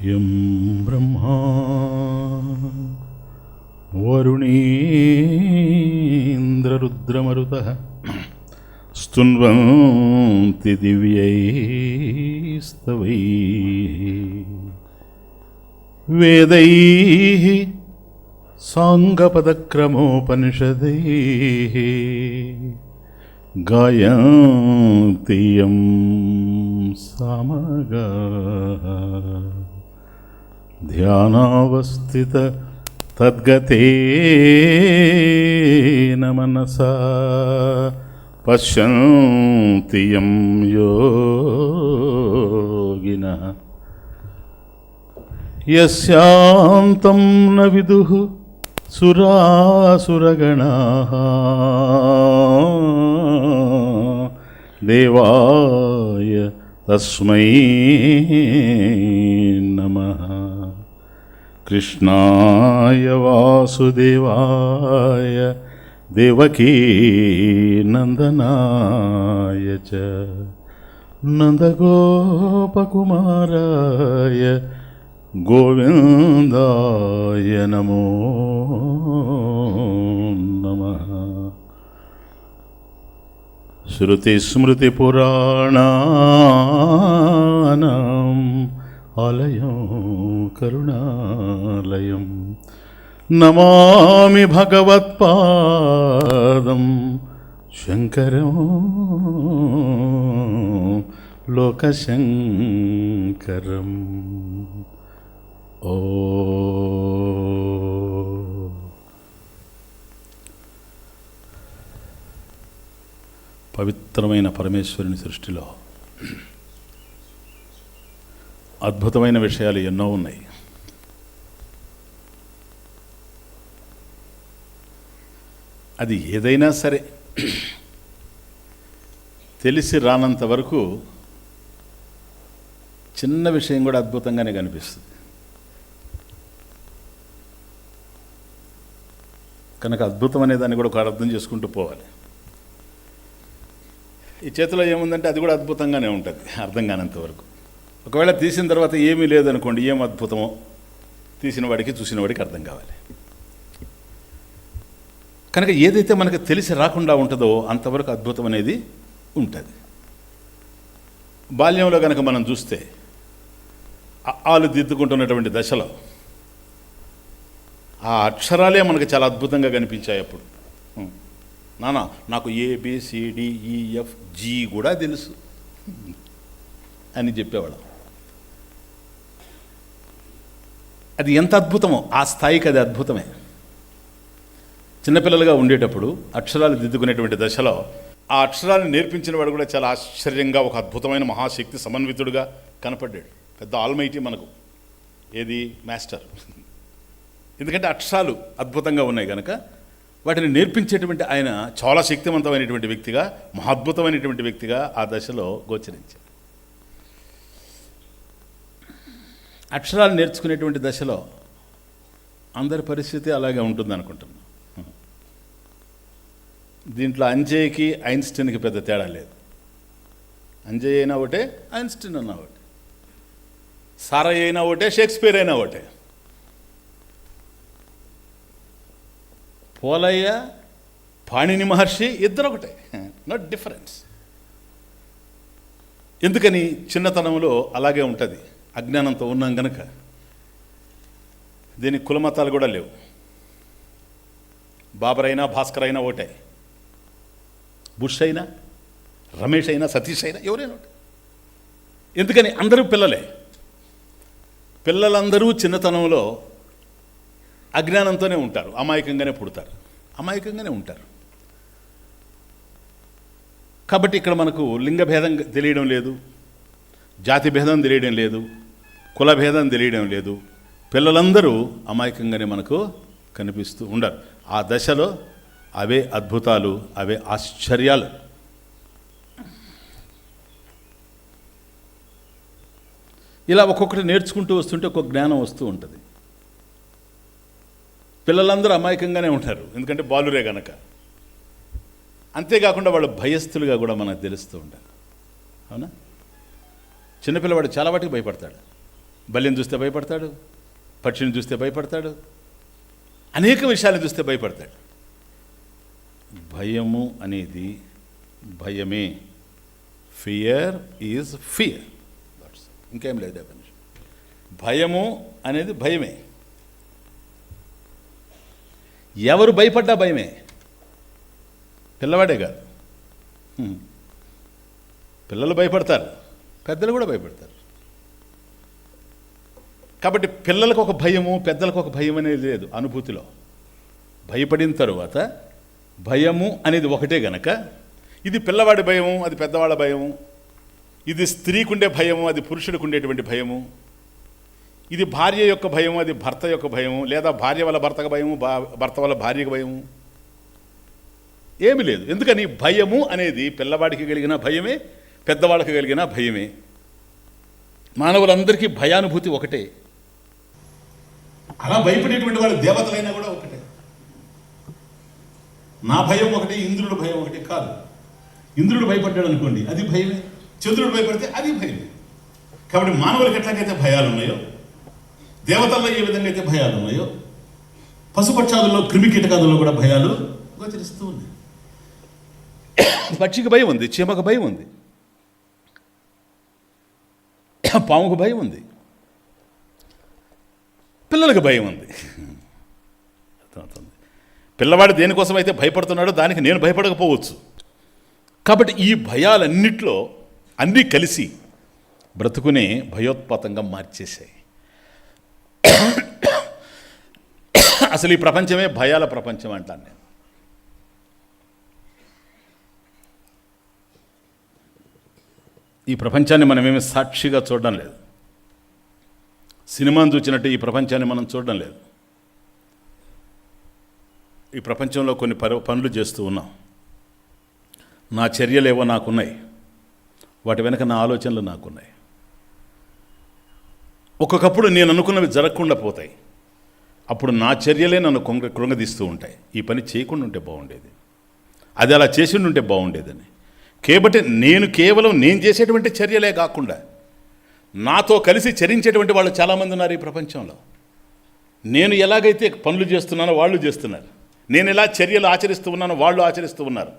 యం బ్రహ్మా వరుణేంద్రరుద్రమరుతః స్తున్వంతి దివ్యైస్తవైః వేదైః సాంగపదక్రమోపనిషదైః గాయంతి యం సామగాః ధ్యానావస్థిత తద్గతేన మనసా పశ్యంతి యం యోగినః యస్యాంతం న విదుః సురాసురగణాః దేవాయ తస్మై నమః. కృష్ణాయ వాసుదేవాయ దేవకీ నందనాయ చ నందగోపకుమారాయ గోవిందాయ నమో నమః. శృతిస్మృతిపురాణానాం ఆలయం కరుణాలయం నమామి భగవత్పాదం శంకరం లోకశంకరం. ఓ పవిత్రమైన పరమేశ్వరుని సృష్టిలో అద్భుతమైన విషయాలు ఎన్నో ఉన్నాయి. అది ఏదైనా సరే తెలిసి రానంత వరకు చిన్న విషయం కూడా అద్భుతంగానే కనిపిస్తుంది. కనుక అద్భుతం అనే దాన్ని కూడా ఒక అర్థం చేసుకుంటూ పోవాలి. ఈ చేతిలో ఏముందంటే అది కూడా అద్భుతంగానే ఉంటుంది అర్థం కానంత వరకు. ఒకవేళ తీసిన తర్వాత ఏమీ లేదనుకోండి, ఏం అద్భుతమో తీసిన వాడికి చూసిన వాడికి అర్థం కావాలి. కనుక ఏదైతే మనకు తెలిసి రాకుండా ఉంటుందో అంతవరకు అద్భుతం అనేది ఉంటుంది. బాల్యంలో కనుక మనం చూస్తే ఆలు దిద్దుకుంటున్నటువంటి దశలో ఆ అక్షరాలే మనకు చాలా అద్భుతంగా కనిపించాయి. అప్పుడు నానా నాకు ABCDEFG కూడా తెలుసు అని చెప్పేవాళ్ళం. అది ఎంత అద్భుతమో ఆ స్థాయికి అది అద్భుతమే. చిన్నపిల్లలుగా ఉండేటప్పుడు అక్షరాలు దిద్దుకునేటువంటి దశలో ఆ అక్షరాలను నేర్పించిన వాడు కూడా చాలా ఆశ్చర్యంగా ఒక అద్భుతమైన మహాశక్తి సమన్వితుడుగా కనపడ్డాడు. పెద్ద ఆల్మైటీ మనకు ఏది మాస్టర్. ఎందుకంటే అక్షరాలు అద్భుతంగా ఉన్నాయి కనుక వాటిని నేర్పించేటువంటి ఆయన చాలా శక్తివంతమైనటువంటి వ్యక్తిగా, మహాద్భుతమైనటువంటి వ్యక్తిగా ఆ దశలో గోచరించారు. అక్షరాలు నేర్చుకునేటువంటి దశలో అందరి పరిస్థితి అలాగే ఉంటుంది అనుకుంటున్నాను. దీంట్లో అంజయ్యకి ఐన్స్టీన్కి పెద్ద తేడా లేదు. అంజయ్ అయినా ఒకటే, ఐన్స్టీన్ అన్నా ఒకటే, సారయ్య అయినా ఒకటే, షేక్స్పియర్ అయినా ఒకటే, పోలయ్య, పాణిని మహర్షి ఇద్దరు ఒకటే, నో డిఫరెన్స్. ఎందుకని చిన్నతనంలో అలాగే ఉంటుంది, అజ్ఞానంతో ఉన్నాం కనుక. దీనికి కులమతాలు కూడా లేవు. బాబర్ అయినా భాస్కర్ అయినా ఒకటే, బుష్ అయినా, రమేష్ అయినా, సతీష్ అయినా ఎవరైనా ఒకటే. ఎందుకని అందరూ పిల్లలే. పిల్లలందరూ చిన్నతనంలో అజ్ఞానంతోనే ఉంటారు, అమాయకంగానే పుడతారు, అమాయకంగానే ఉంటారు. కాబట్టి ఇక్కడ మనకు లింగ భేదం తెలియడం లేదు, జాతి భేదం తెలియడం లేదు, కుల భేదం తెలియడం లేదు. పిల్లలందరూ అమాయకంగానే మనకు కనిపిస్తూ ఉండరు. ఆ దశలో అవే అద్భుతాలు, అవే ఆశ్చర్యాలు. ఇలా ఒక్కొక్కటి నేర్చుకుంటూ వస్తుంటే ఒక్కొక్క జ్ఞానం వస్తూ ఉంటుంది. పిల్లలందరూ అమాయకంగానే ఉంటారు, ఎందుకంటే బాలురే గనక. అంతేకాకుండా వాళ్ళు భయస్థులుగా కూడా మనకు తెలుస్తూ ఉంటారు. అవునా? చిన్నపిల్లవాడు చాలా వాటికి భయపడతాడు. బల్యం చూస్తే భయపడతాడు, పక్షిని చూస్తే భయపడతాడు, అనేక విషయాలను చూస్తే భయపడతాడు. భయము అనేది భయమే. Fear is fear. ఇంకేం లేదు డెఫినేషన్. భయము అనేది భయమే. ఎవరు భయపడ్డా భయమే, పిల్లవాడే కాదు. పిల్లలు భయపడతారు, పెద్దలు కూడా భయపడతారు. కాబట్టి పిల్లలకు ఒక భయము, పెద్దలకు ఒక భయం అనేది లేదు అనుభూతిలో. భయపడిన తరువాత భయము అనేది ఒకటే గనక ఇది పిల్లవాడి భయము, అది పెద్దవాళ్ళ భయము, ఇది స్త్రీకి ఉండే భయము, అది పురుషుడికి ఉండేటువంటి భయము, ఇది భార్య యొక్క భయము, అది భర్త యొక్క భయము, లేదా భార్య వల్ల భర్తకు భయము, భర్త వల్ల భార్యకు భయము, ఏమీ లేదు. ఎందుకని భయము అనేది పిల్లవాడికి కలిగిన భయమే, పెద్దవాళ్ళకి కలిగిన భయమే. మానవులందరికీ భయానుభూతి ఒకటే. అలా భయపడేటువంటి వాళ్ళు దేవతలైనా కూడా ఒకటే. నా భయం ఒకటి, ఇంద్రుడు భయం ఒకటి కాదు. ఇంద్రుడు భయపడ్డాడు అనుకోండి, అది భయమే. చంద్రుడు భయపడితే అది భయమే. కాబట్టి మానవులకు ఎట్లాగైతే భయాలు ఉన్నాయో, దేవతల్లో ఏ విధంగా అయితే భయాలు ఉన్నాయో, పశుపక్షాదుల్లో క్రిమి కీటకాదుల్లో కూడా భయాలు గోచరిస్తూ ఉన్నాయి. పక్షికి భయం ఉంది, చీమకు భయం ఉంది, పాముకు భయం ఉంది, పిల్లలకు భయం ఉంది. అర్థమవుతుంది. పిల్లవాడు దేనికోసం అయితే భయపడుతున్నాడో దానికి నేను భయపడకపోవచ్చు. కాబట్టి ఈ భయాలన్నిట్లో అన్నీ కలిసి బ్రతుకునే భయోత్పాతంగా మార్చేశాయి. అసలు ఈ ప్రపంచమే భయాల ప్రపంచం అంటాను నేను. ఈ ప్రపంచాన్ని మనమేమి సాక్షిగా చూడడం లేదు. సినిమాను చూసినట్టు ఈ ప్రపంచాన్ని మనం చూడడం లేదు. ఈ ప్రపంచంలో కొన్ని పనులు చేస్తూ ఉన్నాం. నా చర్యలేవో నాకున్నాయి, వాటి వెనక నా ఆలోచనలు నాకున్నాయి. ఒక్కొక్కప్పుడు నేను అనుకున్నవి జరగకుండా పోతాయి. అప్పుడు నా చర్యలే నన్ను కృంగదీస్తూ ఉంటాయి. ఈ పని చేయకుండా ఉంటే బాగుండేది, అది అలా చేసి ఉంటే బాగుండేదని. కాబట్టి నేను కేవలం నేను చేసేటువంటి చర్యలే కాకుండా నాతో కలిసి చరించేటువంటి వాళ్ళు చాలామంది ఉన్నారు ఈ ప్రపంచంలో. నేను ఎలాగైతే పనులు చేస్తున్నానో వాళ్ళు చేస్తున్నారు, నేను ఎలా చర్యలు ఆచరిస్తూ ఉన్నానో వాళ్ళు ఆచరిస్తూ ఉన్నారు.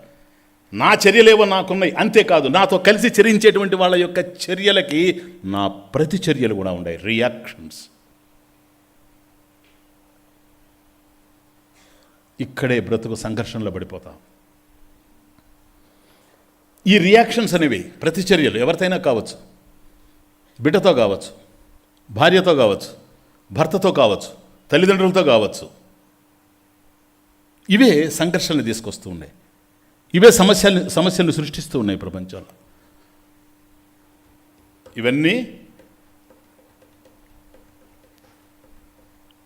నా చర్యలేవో నాకున్నాయి. అంతేకాదు, నాతో కలిసి చరించేటువంటి వాళ్ళ యొక్క చర్యలకి నా ప్రతి చర్యలు కూడా ఉన్నాయి, రియాక్షన్స్. ఇక్కడే బ్రతుకు సంఘర్షణలో పడిపోతాం. ఈ రియాక్షన్స్ అనేవి ప్రతిచర్యలు ఎవరితోనైనా కావచ్చు, బిడ్డతో కావచ్చు, భార్యతో కావచ్చు, భర్తతో కావచ్చు, తల్లిదండ్రులతో కావచ్చు. ఇవే సంఘర్షణలు తీసుకొస్తూ ఉన్నాయి, ఇవే సమస్యలను సృష్టిస్తూ ఉన్నాయి ప్రపంచంలో. ఇవన్నీ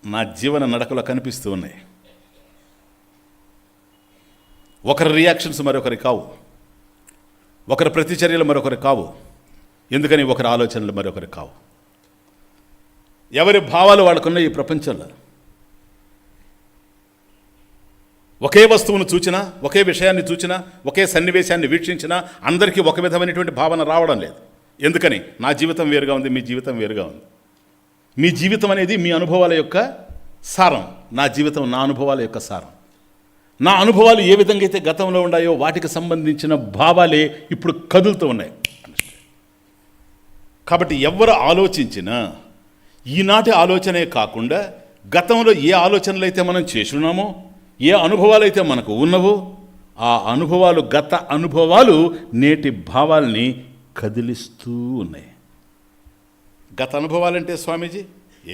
నా జీవన నడకలో కనిపిస్తూ ఉన్నాయి. ఒకరి రియాక్షన్స్ మరొకరి కావు, ఒకరి ప్రతిచర్యలు మరొకరి కావు. ఎందుకని ఒకరి ఆలోచనలు మరొకరి కావు. ఎవరి భావాలు వాళ్ళకున్న ఈ ప్రపంచంలో ఒకే వస్తువును చూచినా, ఒకే విషయాన్ని చూచినా, ఒకే సన్నివేశాన్ని వీక్షించినా అందరికీ ఒక విధమైనటువంటి భావన రావడం లేదు. ఎందుకని? నా జీవితం వేరుగా ఉంది, మీ జీవితం వేరుగా ఉంది. మీ జీవితం అనేది మీ అనుభవాల యొక్క సారం, నా జీవితం నా అనుభవాల యొక్క సారం. నా అనుభవాలు ఏ విధంగా అయితే గతంలో ఉన్నాయో వాటికి సంబంధించిన భావాలే ఇప్పుడు కదులుతూ ఉన్నాయి. కాబట్టి ఎవరు ఆలోచించినా ఈనాటి ఆలోచనే కాకుండా గతంలో ఏ ఆలోచనలు అయితే మనం చేస్తున్నామో, ఏ అనుభవాలు అయితే మనకు ఉన్నవో, ఆ అనుభవాలు, గత అనుభవాలు నేటి భావాల్ని కదిలిస్తూ ఉన్నాయి. గత అనుభవాలంటే స్వామీజీ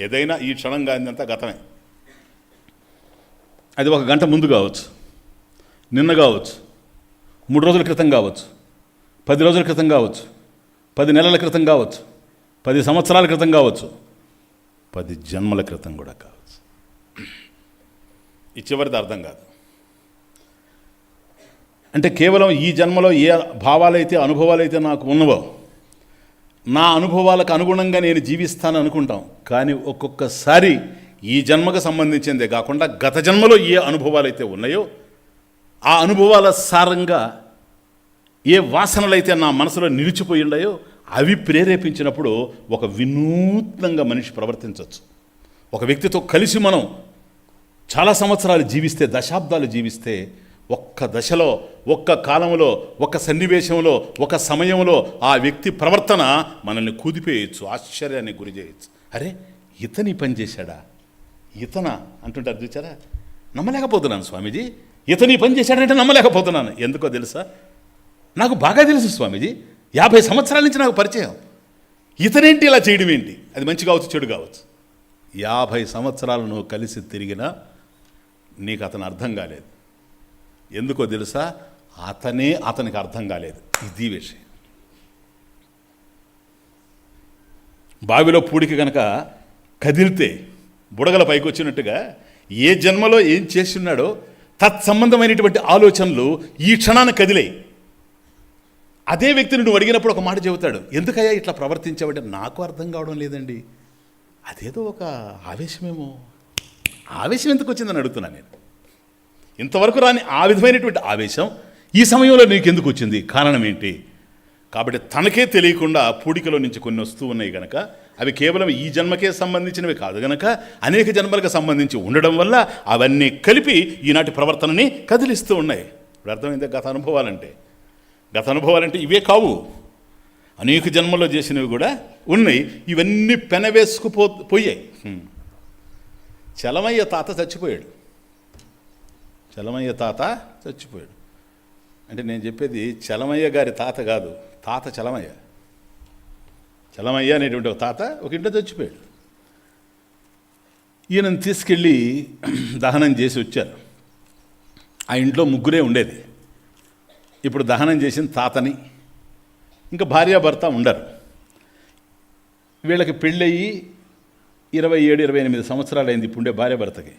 ఏదైనా ఈ క్షణంగా అంతా గతమే. అది 1 గంట ముందు కావచ్చు, నిన్న కావచ్చు, 3 రోజుల క్రితం కావచ్చు, 10 రోజుల క్రితం కావచ్చు, 10 నెలల క్రితం కావచ్చు, 10 సంవత్సరాల క్రితం కావచ్చు, 10 జన్మల క్రితం కూడా కావచ్చు. ఈ చివరిది అర్థం కాదు. అంటే కేవలం ఈ జన్మలో ఏ భావాలైతే, అనుభవాలైతే నాకు ఉన్నవో, నా అనుభవాలకు అనుగుణంగా నేను జీవిస్తాను అనుకుంటాం. కానీ ఒక్కొక్కసారి ఈ జన్మకు సంబంధించిందే కాకుండా గత జన్మలో ఏ అనుభవాలు అయితే ఉన్నాయో ఆ అనుభవాల సారంగా ఏ వాసనలైతే నా మనసులో నిలిచిపోయి ఉన్నాయో అవి ప్రేరేపించినప్పుడు ఒక వినూత్నంగా మనిషి ప్రవర్తించవచ్చు. ఒక వ్యక్తితో కలిసి మనం చాలా సంవత్సరాలు జీవిస్తే, దశాబ్దాలు జీవిస్తే, ఒక్క దశలో, ఒక్క కాలంలో, ఒక సన్నివేశంలో, ఒక సమయంలో ఆ వ్యక్తి ప్రవర్తన మనల్ని కుదిపేయచ్చు, ఆశ్చర్యానికి గురి చేయొచ్చు. అరే, ఇతని పని చేశాడా, ఇతన అంటుంటారు చూచారా. నమ్మలేకపోతున్నాను స్వామీజీ, ఇతని పని చేశాడంటే నమ్మలేకపోతున్నాను. ఎందుకో తెలుసా? నాకు బాగా తెలుసు స్వామీజీ, 50 సంవత్సరాల నుంచి నాకు పరిచయం. ఇతనేంటి ఇలా చేయడం ఏంటి? అది మంచి కావచ్చు, చెడు కావచ్చు. 50 సంవత్సరాలు నువ్వు కలిసి తిరిగినా నీకు అతను అర్థం కాలేదు. ఎందుకో తెలుసా? అతనికి అర్థం కాలేదు. ఇది విషయం. బావిలో పూడికి కనుక కదిలితే బుడగల పైకి వచ్చినట్టుగా ఏ జన్మలో ఏం చేస్తున్నాడో తత్సంబంధమైనటువంటి ఆలోచనలు ఈ క్షణాన్ని కదిలాయి. అదే వ్యక్తిని నువ్వు అడిగినప్పుడు ఒక మాట చెబుతాడు, ఎందుకయ్యా ఇట్లా ప్రవర్తించావంటే నాకు అర్థం కావడం లేదండి. అదేదో ఒక ఆవేశమేమో. ఆవేశం ఎందుకు వచ్చిందని అడుగుతున్నాను నేను. ఇంతవరకు రాని ఆ విధమైనటువంటి ఆవేశం ఈ సమయంలో నీకు ఎందుకు వచ్చింది? కారణం ఏంటి? కాబట్టి తనకే తెలియకుండా పూడికలో నుంచి కొన్ని వస్తూ ఉన్నాయి కనుక, అవి కేవలం ఈ జన్మకే సంబంధించినవి కాదు కనుక అనేక జన్మలకు సంబంధించి ఉండడం వల్ల అవన్నీ కలిపి ఈనాటి ప్రవర్తనని కదిలిస్తూ ఉన్నాయి. ఇప్పుడు అర్థమైందే? గత అనుభవాలంటే ఇవే కావు, అనేక జన్మల్లో చేసినవి కూడా ఉన్నాయి. ఇవన్నీ పోయాయి. చలమయ్య తాత చచ్చిపోయాడు. అంటే నేను చెప్పేది చలమయ్య గారి తాత కాదు, తాత చలమయ్య అనేటువంటి ఒక తాత ఒక ఇంట్లో చచ్చిపోయాడు. ఈయనను తీసుకెళ్ళి దహనం చేసి వచ్చారు. ఆ ఇంట్లో ముగ్గురే ఉండేది. ఇప్పుడు దహనం చేసిన తాతని, ఇంకా భార్యాభర్త ఉండరు. వీళ్ళకి పెళ్ళయి 27-28 సంవత్సరాలు అయింది ఇప్పుడుండే భార్యాభర్తకి.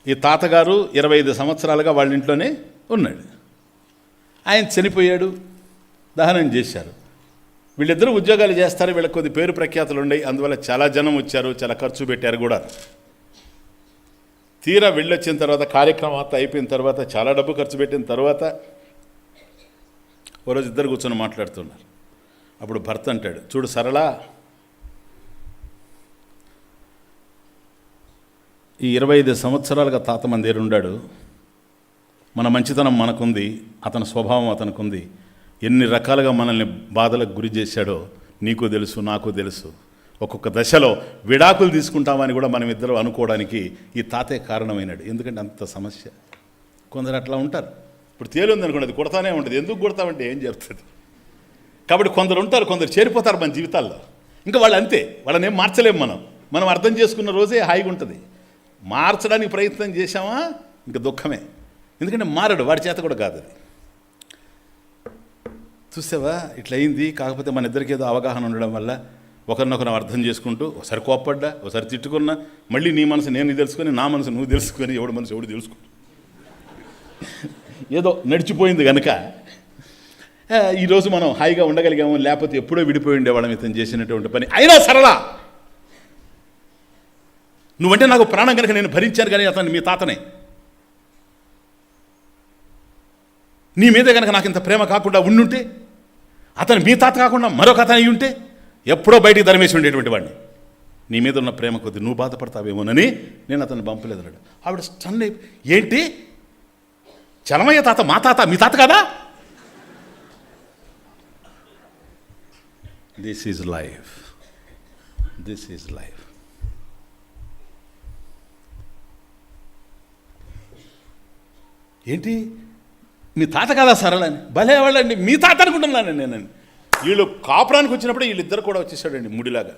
ఈ తాతగారు 25 సంవత్సరాలుగా వాళ్ళ ఇంట్లోనే ఉన్నాడు. ఆయన చనిపోయాడు, దహనం చేశారు. వీళ్ళిద్దరూ ఉద్యోగాలు చేస్తారు, వీళ్ళకి కొద్ది పేరు ప్రఖ్యాతులు ఉన్నాయి, అందువల్ల చాలా జనం వచ్చారు, చాలా ఖర్చు పెట్టారు కూడా. తీరా వెళ్ళొచ్చిన తర్వాత, కార్యక్రమం అంతా అయిపోయిన తర్వాత, చాలా డబ్బు ఖర్చు పెట్టిన తర్వాత ఓ రోజు ఇద్దరు కూర్చొని మాట్లాడుతున్నారు. అప్పుడు భర్త అంటాడు, చూడు సరళ, ఈ 25 సంవత్సరాలుగా తాత మన దగ్గర ఉన్నాడు, మన మంచితనం మనకుంది, అతని స్వభావం అతనికి, ఎన్ని రకాలుగా మనల్ని బాధలకు గురి చేశాడో నీకు తెలుసు, నాకు తెలుసు. ఒక్కొక్క దశలో విడాకులు తీసుకుంటామని కూడా మనం ఇద్దరు అనుకోవడానికి ఈ తాతే కారణమైనాడు. ఎందుకంటే అంత సమస్య. కొందరు అట్లా ఉంటారు. ఇప్పుడు తేలుంది అనుకోండి, అది కొడతానే ఉంటుంది. ఎందుకు కొడతామంటే ఏం జరుగుతుంది? కాబట్టి కొందరు ఉంటారు, కొందరు చేరిపోతారు మన జీవితాల్లో. ఇంకా వాళ్ళు అంతే, వాళ్ళని ఏం మార్చలేము. మనం అర్థం చేసుకున్న రోజే హాయిగా ఉంటుంది. మార్చడానికి ప్రయత్నం చేశామా ఇంకా దుఃఖమే. ఎందుకంటే మారడు, వాడి చేత కూడా కాదు అది. చూసావా ఇట్లా అయింది. కాకపోతే మన ఇద్దరికి ఏదో అవగాహన ఉండడం వల్ల ఒకరినొకరు అర్థం చేసుకుంటూ, ఒకసారి కోప్పడ్డా, ఒకసారి తిట్టుకున్నా, మళ్ళీ నీ మనసు నేను తెలుసుకొని, నా మనసు నువ్వు తెలుసుకొని, ఎవడి మనసు ఎవడు తెలుసుకుని ఏదో నడిచిపోయింది కనుక ఈరోజు మనం హాయిగా ఉండగలిగాము. లేకపోతే ఎప్పుడో విడిపోయి ఉండేవాళ్ళం ఇతను చేసినటువంటి పని. అయినా సరళా, నువ్వంటే నాకు ప్రాణం కనుక నేను భరించాను, కానీ అతను మీ తాతనే. నీ మీదే కనుక నాకు ఇంత ప్రేమ కాకుండా ఉండుంటే, అతను మీ తాత కాకుండా మరొక అతను అయి ఉంటే ఎప్పుడో బయటికి ధర్మేసి ఉండేటువంటి వాడిని. నీ మీద ఉన్న ప్రేమ కొద్ది నువ్వు బాధపడతావేమోనని నేను అతను పంపలేదు అన్నాడు. ఆవిడ స్టన్ అయి, ఏంటి చలమయ్య తాత మా తాత, మీ తాత కదా? This is life. ఏంటి మీ తాత కదా సరళని? భలే వాళ్ళండి, మీ తాత అనుకుంటున్నాను నేను. వీళ్ళు కాపురానికి వచ్చినప్పుడు వీళ్ళిద్దరు కూడా వచ్చేసాడండి ముడిలాగా.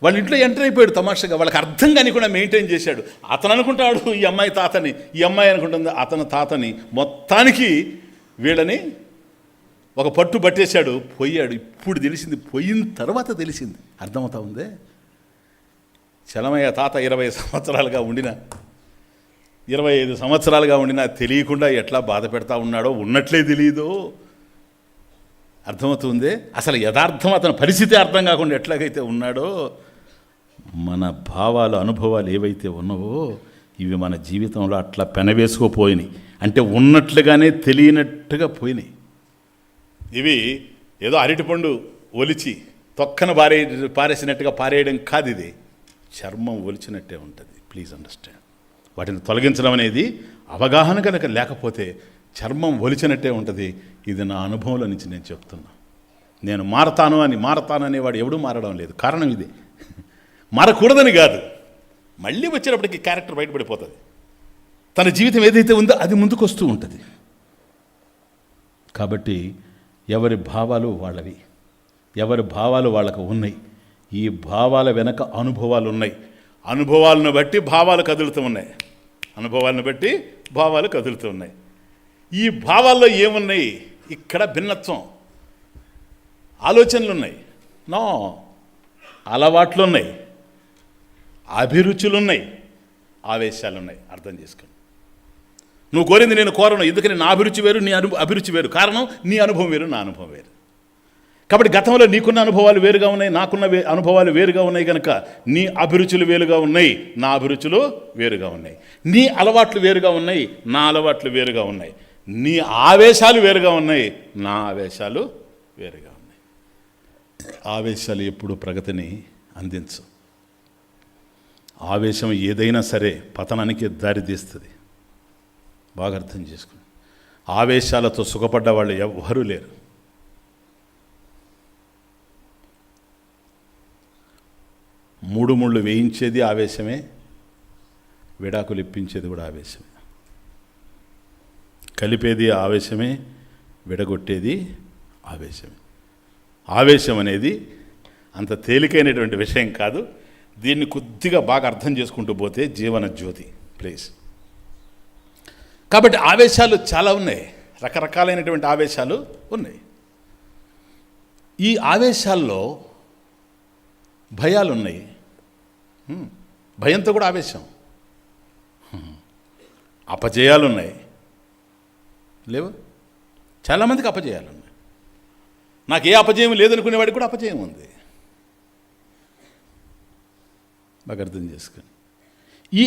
వాళ్ళ ఇంట్లో ఎంటర్ అయిపోయాడు తమాషగా. వాళ్ళకి అర్థం కానీ కూడా మెయింటైన్ చేశాడు. అతను అనుకుంటాడు ఈ అమ్మాయి తాతని, ఈ అమ్మాయి అనుకుంటుంది అతను తాతని. మొత్తానికి వీళ్ళని ఒక పట్టు పట్టేశాడు, పోయాడు. ఇప్పుడు తెలిసింది, పోయిన తర్వాత తెలిసింది. అర్థమవుతా ఉందే? చలమయ్య తాత 20 సంవత్సరాలుగా ఉండినా, 25 సంవత్సరాలుగా ఉండినా తెలియకుండా ఎట్లా బాధ పెడతా ఉన్నాడో ఉన్నట్లే తెలియదు. అర్థమవుతుందే? అసలు యథార్థం అతని పరిస్థితి అర్థం కాకుండా ఎట్లాగైతే ఉన్నాడో, మన భావాలు, అనుభవాలు ఏవైతే ఉన్నావో ఇవి మన జీవితంలో అట్లా పెనవేసుకోపోయినాయి. అంటే ఉన్నట్లుగానే తెలియనట్టుగా పోయినాయి. ఇవి ఏదో అరటిపండు ఒలిచి తొక్కన పారేసినట్టుగా పారేయడం కాదు, ఇది చర్మం ఒలిచినట్టే ఉంటుంది. Please understand. వాటిని తొలగించడం అనేది అవగాహన కనుక లేకపోతే చర్మం ఒలిచినట్టే ఉంటుంది. ఇది నా అనుభవంలో నుంచి నేను చెప్తున్నా. నేను మారతాననేవాడు ఎవడూ మారడం లేదు. కారణం ఇదే. మారకూడదని కాదు, మళ్ళీ వచ్చేటప్పటికి క్యారెక్టర్ బయటపడిపోతుంది. తన జీవితం ఏదైతే ఉందో అది ముందుకు వస్తూ ఉంటుంది. కాబట్టి ఎవరి భావాలు వాళ్ళవి, ఎవరి భావాలు వాళ్ళకు ఉన్నాయి. ఈ భావాల వెనక అనుభవాలు ఉన్నాయి. అనుభవాలను బట్టి భావాలు కదులుతూ ఉన్నాయి. ఈ భావాల్లో ఏమున్నాయి? ఇక్కడ భిన్నత్వం, ఆలోచనలు ఉన్నాయి, అలవాట్లున్నాయి, అభిరుచులున్నాయి, ఆవేశాలున్నాయి. అర్థం చేసుకోండి. నువ్వు కోరింది నేను కోరను, ఎందుకని నా అభిరుచి వేరు, నీ అభిరుచి వేరు. కారణం నీ అనుభవం వేరు, నా అనుభవం వేరు. కాబట్టి గతంలో నీకున్న అనుభవాలు వేరుగా ఉన్నాయి, నాకున్న అనుభవాలు వేరుగా ఉన్నాయి. కనుక నీ అభిరుచులు వేరుగా ఉన్నాయి, నా అభిరుచులు వేరుగా ఉన్నాయి. నీ అలవాట్లు వేరుగా ఉన్నాయి, నా అలవాట్లు వేరుగా ఉన్నాయి. నీ ఆవేశాలు వేరుగా ఉన్నాయి, నా ఆవేశాలు వేరుగా ఉన్నాయి. ఆవేశాలు ఎప్పుడు ప్రగతిని అందించు. ఆవేశం ఏదైనా సరే పతనానికి దారితీస్తుంది. బాగా అర్థం చేసుకోండి. ఆవేశాలతో సుఖపడ్డ వాళ్ళు ఎవ్వరూ లేరు. మూడు ముళ్ళు వేయించేది ఆవేశమే, విడాకులు ఇప్పించేది కూడా ఆవేశమే. కలిపేది ఆవేశమే, విడగొట్టేది ఆవేశమే. ఆవేశం అనేది అంత తేలికైనటువంటి విషయం కాదు. దీన్ని కొద్దిగా బాగా అర్థం చేసుకుంటూ పోతే జీవన జ్యోతి. ప్లీజ్. కాబట్టి ఆవేశాలు చాలా ఉన్నాయి, రకరకాలైనటువంటి ఆవేశాలు ఉన్నాయి. ఈ ఆవేశాల్లో భయాలున్నాయి. భయంతో కూడా ఆవేశం. అపజయాలున్నాయి, లేవు? చాలామందికి అపజయాలున్నాయి. నాకు ఏ అపజయం లేదనుకునేవాడికి కూడా అపజయం ఉంది. బాగా అర్థం చేసుకొని ఈ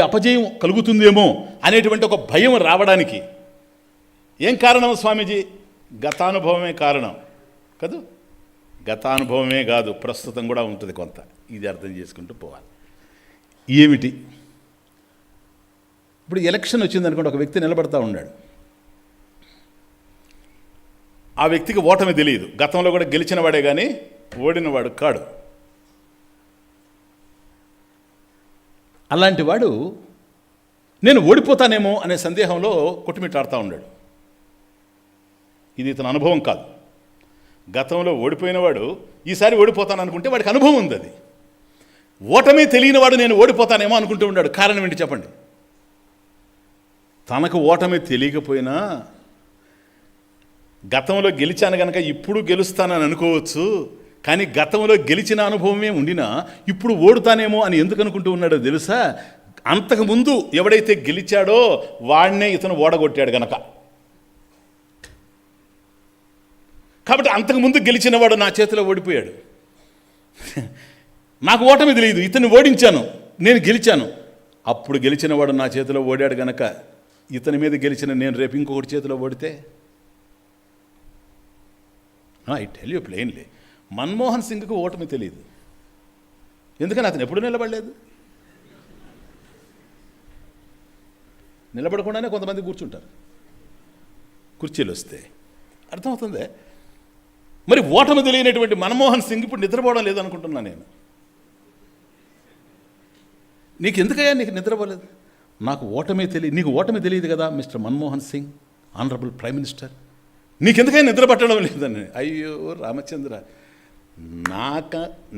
అపజయం కలుగుతుందేమో అనేటువంటి ఒక భయం రావడానికి ఏం కారణం స్వామీజీ? గతానుభవమే కారణం కాదు. గతానుభవమే కాదు, ప్రస్తుతం కూడా ఉంటుంది కొంత. ఇది అర్థం చేసుకుంటూ పోవాలి. ఏమిటి? ఇప్పుడు ఎలక్షన్ వచ్చిందనుకోండి, ఒక వ్యక్తి నిలబడతా ఉన్నాడు. ఆ వ్యక్తికి ఓటమి తెలియదు. గతంలో కూడా గెలిచిన వాడే కానీ ఓడినవాడు కాడు. అలాంటి వాడు నేను ఓడిపోతానేమో అనే సందేహంలో కొట్టుమిట్టాడుతూ ఉన్నాడు. ఇది ఇతని అనుభవం కాదు. గతంలో ఓడిపోయినవాడు ఈసారి ఓడిపోతాను అనుకుంటే వాడికి అనుభవం ఉంది. అది ఓటమి తెలియని వాడు నేను ఓడిపోతానేమో అనుకుంటూ ఉన్నాడు. కారణం ఏంటి చెప్పండి? తనకు ఓటమి తెలియకపోయినా గతంలో గెలిచాను కనుక ఇప్పుడు గెలుస్తానని అనుకోవచ్చు. కానీ గతంలో గెలిచిన అనుభవమే ఉండినా ఇప్పుడు ఓడుతానేమో అని ఎందుకు అనుకుంటూ ఉన్నాడో తెలుసా? అంతకుముందు ఎవడైతే గెలిచాడో వాడినే ఇతను ఓడగొట్టాడు గనక. కాబట్టి అంతకుముందు గెలిచినవాడు నా చేతిలో ఓడిపోయాడు. నాకు ఓటమి తెలియదు, ఇతన్ని ఓడించాను, నేను గెలిచాను. అప్పుడు గెలిచినవాడు నా చేతిలో ఓడాడు గనక ఇతని మీద గెలిచిన నేను రేపు ఇంకొకటి చేతిలో ఓడితే, I tell you plainly, Manmohan సింగ్కి ఓటమి తెలియదు. ఎందుకని అతను ఎప్పుడు నిలబడలేదు. నిలబడకుండానే కొంతమంది కూర్చుంటారు కుర్చీలు వస్తే. అర్థమవుతుందే? మరి ఓటమి తెలియనటువంటి మన్మోహన్ సింగ్ ఇప్పుడు నిద్రపోవడం లేదనుకుంటున్నా నేను. నీకు ఎందుకయ్యా నీకు నిద్రపోలేదు? నాకు ఓటమే తెలియదు. నీకు ఓటమి తెలియదు కదా mister Manmohan Singh, honourable prime minister, నీకెందుకైనా నిద్ర పట్టడం లేదని. అయ్యో రామచంద్ర,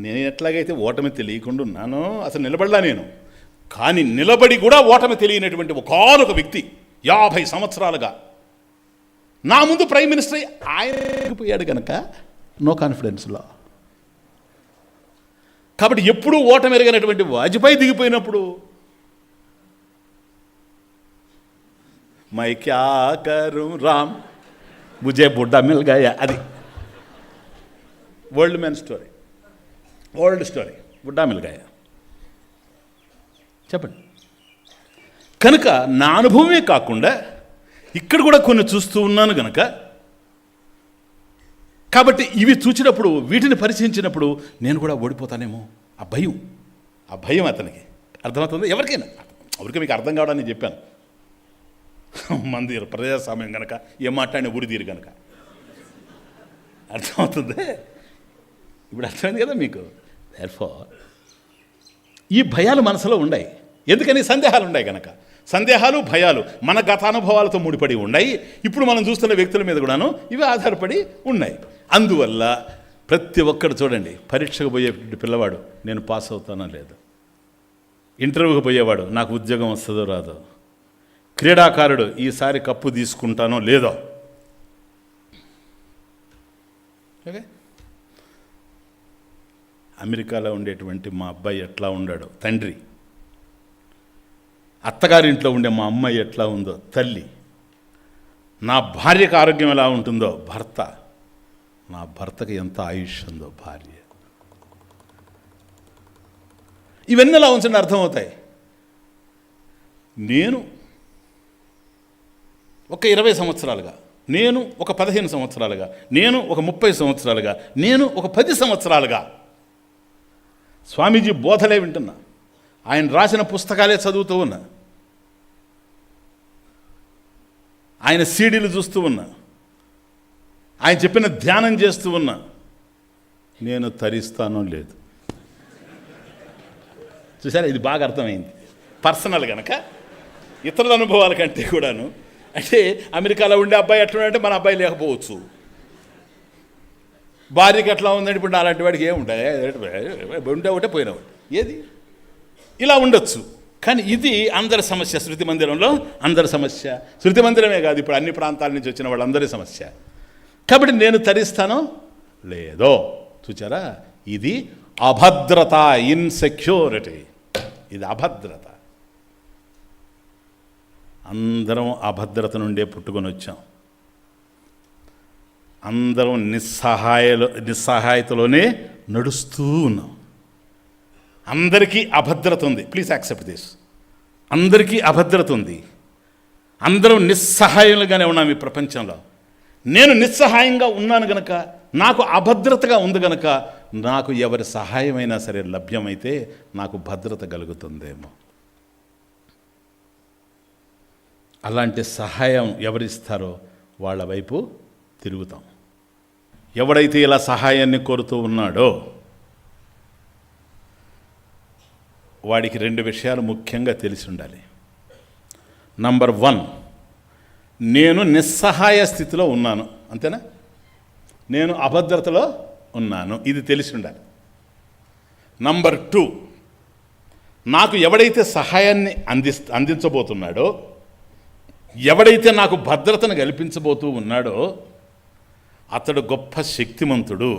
నేను ఎట్లాగైతే ఓటమి తెలియకుండా ఉన్నానో అసలు నిలబడలా నేను. కానీ నిలబడి కూడా ఓటమి తెలియనటువంటి ఒకనొక వ్యక్తి 50 సంవత్సరాలుగా నా ముందు ప్రైమ్ మినిస్టర్ ఆయన పోయాడు కనుక నో కాన్ఫిడెన్స్లో. కాబట్టి ఎప్పుడూ ఓటమి ఎరగనటువంటి వాజ్పేయి దిగిపోయినప్పుడు మై క్యా కరూ రామ్ ముజే బుడ్డా మిల్ గయా, అది old man story, old story, Buddha Mil Gaya. చెప్పండి. కనుక నా అనుభవమే కాకుండా ఇక్కడ కూడా కొన్ని చూస్తూ ఉన్నాను కనుక కాబట్టి ఇవి చూచినప్పుడు, వీటిని పరిశీలించినప్పుడు నేను కూడా ఓడిపోతానేమో, ఆ భయం అతనికి అర్థమవుతుంది. ఎవరికైనా ఎవరికి మీకు అర్థం కావడానికి చెప్పాను. మంది ప్రజాస్వామ్యం కనుక ఏం మాట్లాడిన ఊరి తీరు కనుక అర్థమవుతుంది. ఇప్పుడు అర్థమైంది కదా మీకు. దేర్ఫోర్ ఈ భయాలు మనసులో ఉన్నాయి. ఎందుకని? సందేహాలు ఉన్నాయి కనుక. సందేహాలు, భయాలు మన గత అనుభవాలతో ముడిపడి ఉన్నాయి. ఇప్పుడు మనం చూస్తున్న వ్యక్తుల మీద కూడాను ఇవి ఆధారపడి ఉన్నాయి. అందువల్ల ప్రతి ఒక్కరు చూడండి, పరీక్షకు పోయే పిల్లవాడు నేను పాస్ అవుతానో లేదు, ఇంటర్వ్యూకి పోయేవాడు నాకు ఉద్యోగం వస్తుందో రాదో, క్రీడాకారుడు ఈసారి కప్పు తీసుకుంటానో లేదో. ఓకే, అమెరికాలో ఉండేటువంటి మా అబ్బాయి ఎట్లా ఉన్నాడో తండ్రి, అత్తగారింట్లో ఉండే మా అమ్మాయి ఎట్లా ఉందో తల్లి, నా భార్యకు ఆరోగ్యం ఎలా ఉంటుందో భర్త, నా భర్తకి ఎంత ఆయుష్ ఉందో భార్య. ఇవన్నీ ఎలా ఉంచండి అర్థమవుతాయి. నేను ఒక 20 సంవత్సరాలుగా, నేను ఒక 15 సంవత్సరాలుగా, నేను ఒక 30 సంవత్సరాలుగా, నేను ఒక 10 సంవత్సరాలుగా స్వామీజీ బోధలే వింటున్నా, ఆయన రాసిన పుస్తకాలే చదువుతూ ఉన్నా, ఆయన సీడీలు చూస్తూ ఉన్నా, ఆయన చెప్పిన ధ్యానం చేస్తూ ఉన్నా. నేను తరిస్తానో లేదు. చూసారా, ఇది బాగా అర్థమైంది. పర్సనల్ కనుక ఇతరుల అనుభవాల కంటే కూడాను. అంటే అమెరికాలో ఉండే అబ్బాయి ఎట్లా అంటే మన అబ్బాయి లేకపోవచ్చు, భార్యకి ఎట్లా ఉందంటే ఇప్పుడు అలాంటి వాడికి ఏముంటాయి, ఉంటే ఒకటే పోయిన ఏది ఇలా ఉండొచ్చు. కానీ ఇది అందరి సమస్య. శృతి మందిరంలో అందరి సమస్య. శృతి మందిరమే కాదు, ఇప్పుడు అన్ని ప్రాంతాల నుంచి వచ్చిన వాళ్ళందరి సమస్య. కాబట్టి నేను తరిస్తానో లేదో. చూచారా, ఇది అభద్రత, ఇన్సెక్యూరిటీ. ఇది అభద్రత. అందరం అభద్రత నుండే పుట్టుకొని వచ్చాం. అందరం నిస్సహాయతలోనే నడుస్తూ ఉన్నాం. అందరికీ అభద్రత ఉంది. Please accept this. అందరికీ అభద్రత ఉంది. అందరం నిస్సహాయులుగానే ఉన్నాం ఈ ప్రపంచంలో. నేను నిస్సహాయంగా ఉన్నాను గనక, నాకు అభద్రతగా ఉంది గనక, నాకు ఎవరి సహాయమైనా సరే లభ్యమైతే నాకు భద్రత కలుగుతుందేమో. అలాంటి సహాయం ఎవరిస్తారో వాళ్ళ వైపు తిరుగుతాం. ఎవడైతే ఇలా సహాయాన్ని కోరుతూ ఉన్నాడో వాడికి 2 విషయాలు ముఖ్యంగా తెలిసి ఉండాలి. నంబర్ 1, నేను నిస్సహాయ స్థితిలో ఉన్నాను, అంతేనా? నేను అభద్రతలో ఉన్నాను, ఇది తెలిసి ఉండాలి. నంబర్ 2, నాకు ఎవడైతే సహాయాన్ని అందించబోతున్నాడో, ఎవడైతే నాకు భద్రతను కల్పించబోతూ ఉన్నాడో అతడు గొప్ప శక్తిమంతుడు,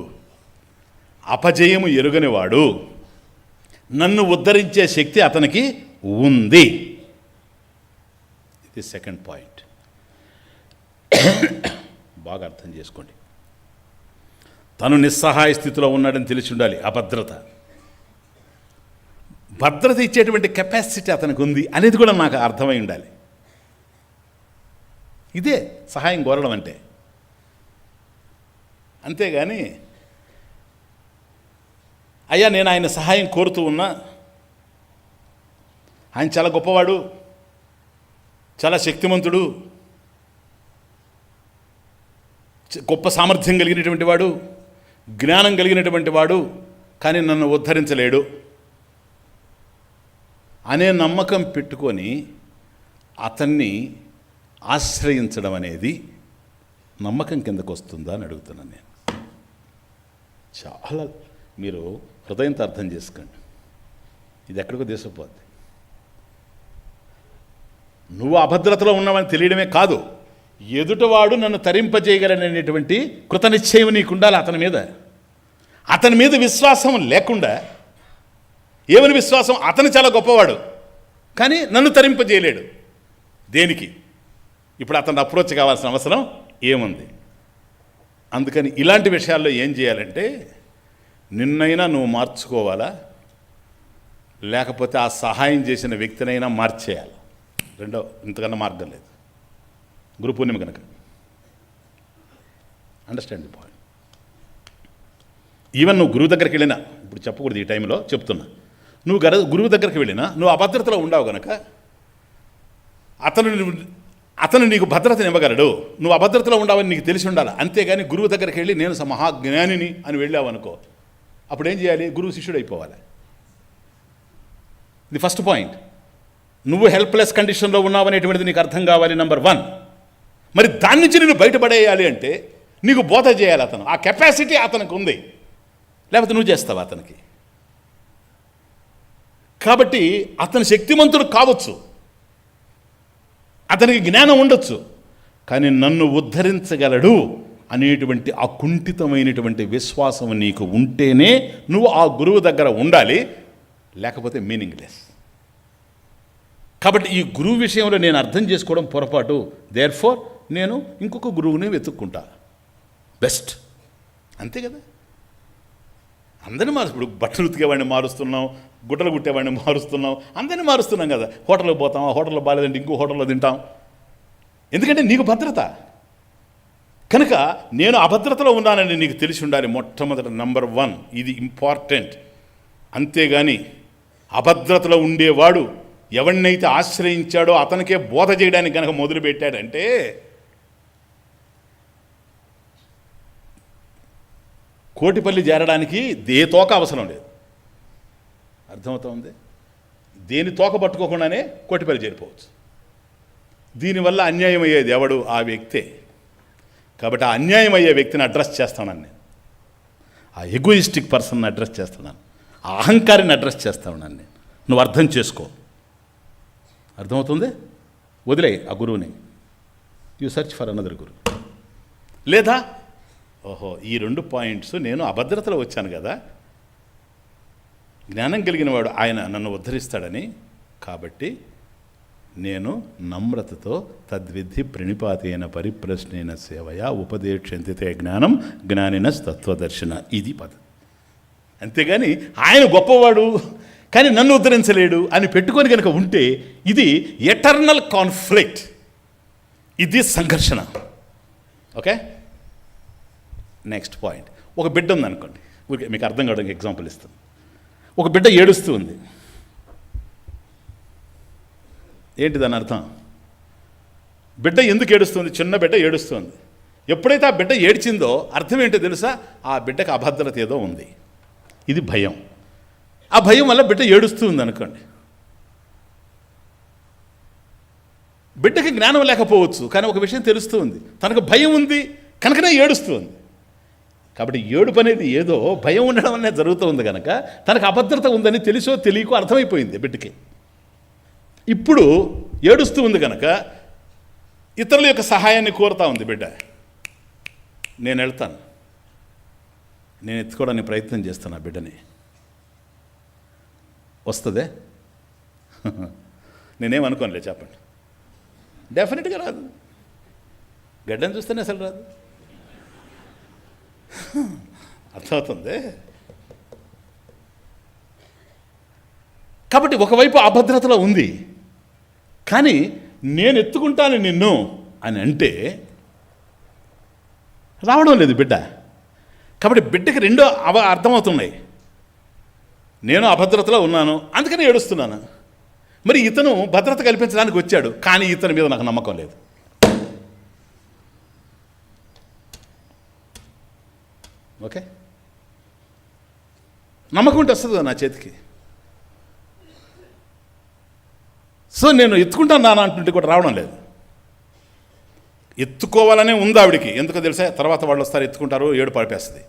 అపజయము ఎరుగనివాడు, నన్ను ఉద్ధరించే శక్తి అతనికి ఉంది. ఇది సెకండ్ పాయింట్. బాగా అర్థం చేసుకోండి. తను నిస్సహాయ స్థితిలో ఉన్నాడని తెలిసి ఉండాలి. అభద్రత, భద్రత ఇచ్చేటువంటి కెపాసిటీ అతనికి ఉంది అనేది కూడా నాకు అర్థమై ఉండాలి. ఇదే సహాయం కోరడం అంటే. అంతేగాని అయ్యా నేను ఆయన సహాయం కోరుతూ ఉన్నా, ఆయన చాలా గొప్పవాడు, చాలా శక్తిమంతుడు, గొప్ప సామర్థ్యం కలిగినటువంటి వాడు, జ్ఞానం కలిగినటువంటి వాడు, కానీ నన్ను ఉద్ధరించలేడు అనే నమ్మకం పెట్టుకొని అతన్ని ఆశ్రయించడం అనేది నమ్మకం కిందకు వస్తుందా అని అడుగుతున్నాను నేను. చాలా మీరు హృదయంతో అర్థం చేసుకోండి. ఇది ఎక్కడికో తీసుకుపోద్ది. నువ్వు అభద్రతలో ఉన్నావని తెలియడమే కాదు, ఎదుటివాడు నన్ను తరింపజేయగలనేటువంటి కృతనిశ్చయం నీకు ఉండాలి అతని మీద. అతని మీద విశ్వాసం లేకుండా, ఏమని విశ్వాసం? అతను చాలా గొప్పవాడు కానీ నన్ను తరింపజేయలేడు. దేనికి? ఇప్పుడు అతను అప్రోచ్ కావాల్సిన అవసరం ఏముంది? అందుకని ఇలాంటి విషయాల్లో ఏం చేయాలంటే, నిన్నైనా నువ్వు మార్చుకోవాలా, లేకపోతే ఆ సహాయం చేసిన వ్యక్తినైనా మార్చేయాలి. రెండో ఇంతకన్నా మార్గం లేదు. గురు పూర్ణిమ కనుక అండర్స్టాండ్ ది పాయింట్. ఈవెన్ నువ్వు గురువు దగ్గరికి వెళ్ళినా, ఇప్పుడు చెప్పకూడదు ఈ టైంలో చెప్తున్నా, నువ్వు గురువు దగ్గరికి వెళ్ళినా నువ్వు అభద్రతలో ఉండవు కనుక అతను నీకు భద్రతను ఇవ్వగలడు. నువ్వు అభద్రతలో ఉండవని నీకు తెలిసి ఉండాలి. అంతేగాని గురువు దగ్గరికి వెళ్ళి నేను మహాజ్ఞానిని అని వెళ్ళావు అనుకో, అప్పుడు ఏం చేయాలి? గురువు శిష్యుడు అయిపోవాలి. ఇది ఫస్ట్ పాయింట్. నువ్వు హెల్ప్లెస్ కండిషన్లో ఉన్నావనేటువంటిది నీకు అర్థం కావాలి, నెంబర్ 1. మరి దాని నుంచి నేను బయటపడేయాలి అంటే నీకు బోధ చేయాలి. అతను ఆ కెపాసిటీ అతనికి ఉంది, లేకపోతే నువ్వు చేస్తావు అతనికి. కాబట్టి అతను శక్తిమంతుడు కావచ్చు, అతనికి జ్ఞానం ఉండొచ్చు, కానీ నన్ను ఉద్ధరించగలడు అనేటువంటి ఆ కుంఠితమైనటువంటి విశ్వాసం నీకు ఉంటేనే నువ్వు ఆ గురువు దగ్గర ఉండాలి, లేకపోతే మీనింగ్లెస్. కాబట్టి ఈ గురువు విషయంలో నేను అర్థం చేసుకోవడం పొరపాటు. దేర్ఫోర్ నేను ఇంకొక గురువుని వెతుక్కుంటా, బెస్ట్. అంతే కదా. అందరినీ ఇప్పుడు బట్టలు ఉతికేవాడిని మారుస్తున్నాం, గుడ్డలు కుట్టేవాడిని మారుస్తున్నాం, అందరినీ మారుస్తున్నాం కదా. హోటల్కి పోతాం, ఆ హోటల్లో బాగాలేదంటే ఇంకో హోటల్లో తింటాం. ఎందుకంటే నీకు భద్రత కనుక. నేను అభద్రతలో ఉన్నానని నీకు తెలిసి ఉండాలి మొట్టమొదటి, నెంబర్ 1. ఇది ఇంపార్టెంట్. అంతేగాని అభద్రతలో ఉండేవాడు ఎవరినైతే ఆశ్రయించాడో అతనికే బోధ చేయడానికి కనుక మొదలుపెట్టాడంటే కోటిపల్లి చేరడానికి ఏ తోక అవసరం లేదు. అర్థమవుతుంది? దేని తోక పట్టుకోకుండానే కోటిపల్లి చేరిపోవచ్చు. దీనివల్ల అన్యాయం అయ్యేది ఎవడు? ఆ వ్యక్తే. కాబట్టి ఆ అన్యాయం అయ్యే వ్యక్తిని అడ్రస్ చేస్తానని నేను, ఆ ఎగోయిస్టిక్ పర్సన్ని అడ్రస్ చేస్తున్నాను, ఆ అహంకారిని అడ్రస్ చేస్తా ఉన్నాను నేను. నువ్వు అర్థం చేసుకో. అర్థమవుతుంది? వదిలే ఆ గురువుని, యూ సర్చ్ ఫర్ అనదర్ గురు. లేదా ఓహో ఈ 2 పాయింట్స్, నేను అభద్రతలో వచ్చాను కదా, జ్ఞానం కలిగిన వాడు ఆయన నన్ను ఉద్ధరిస్తాడని, కాబట్టి నేను నమ్రతతో తద్విద్ధి ప్రణిపాతేన పరిప్రశ్నేన సేవయా ఉపదేక్షంతితే జ్ఞానం జ్ఞానినస్ తత్వదర్శన. ఇది పదం. అంతేగాని ఆయన గొప్పవాడు కానీ నన్ను ఉద్ధరించలేడు అని పెట్టుకొని కనుక ఉంటే ఇది ఎటర్నల్ కాన్ఫ్లిక్ట్, ఇది సంఘర్షణ. Okay, next point. ఒక బిడ్డ ఉందనుకోండి, మీకు అర్థం కావడానికి ఎగ్జాంపుల్ ఇస్తాను. ఒక బిడ్డ ఏడుస్తూ ఉంది. ఏంటి దాని అర్థం? బిడ్డ ఎందుకు ఏడుస్తుంది? చిన్న బిడ్డ ఏడుస్తుంది. ఎప్పుడైతే ఆ బిడ్డ ఏడ్చిందో అర్థం ఏంటో తెలుసా? ఆ బిడ్డకు అభద్రత ఏదో ఉంది. ఇది భయం. ఆ భయం వల్ల బిడ్డ ఏడుస్తూ ఉంది అనుకోండి. బిడ్డకి జ్ఞానం లేకపోవచ్చు, కానీ ఒక విషయం తెలుస్తూ ఉంది, తనకు భయం ఉంది కనుకనే ఏడుస్తూ ఉంది. కాబట్టి ఏడుపు అనేది ఏదో భయం ఉండడం అనేది జరుగుతూ ఉంది కనుక తనకు అభద్రత ఉందని తెలుసో తెలియకో అర్థమైపోయింది బిడ్డకి. ఇప్పుడు ఏడుస్తూ ఉంది కనుక ఇతరుల యొక్క సహాయాన్ని కోరుతూ ఉంది బిడ్డ. నేను వెళ్తాను, నేను ఎత్తుకోవడానికి ప్రయత్నం చేస్తాను ఆ బిడ్డని. వస్తుందే? నేనేమనుకోనులే, చెప్పండి. డెఫినెట్గా రాదు. గడ్డని చూస్తేనే అసలు రాదు. అర్థమవుతుంది? కాబట్టి ఒకవైపు అభద్రతలో ఉంది, కానీ నేను ఎత్తుకుంటాను నిన్ను అని అంటే రావడం లేదు బిడ్డ. కాబట్టి బిడ్డకి రెండో అర్థమవుతున్నాయి. నేను అభద్రతలో ఉన్నాను అందుకని ఏడుస్తున్నాను. మరి ఇతను భద్రత కల్పించడానికి వచ్చాడు, కానీ ఇతని మీద నాకు నమ్మకం లేదు. ఓకే, నమ్మకం ఉంటే వస్తుంది నా చేతికి. సో నేను ఎత్తుకుంటాను నాన్న అంటుంటే కూడా రావడం లేదు. ఎత్తుకోవాలనే ఉంది ఆవిడికి. ఎందుకో తెలుసా? తర్వాత వాళ్ళు వస్తారు, ఎత్తుకుంటారు, ఏడు పడిపేస్తుంది.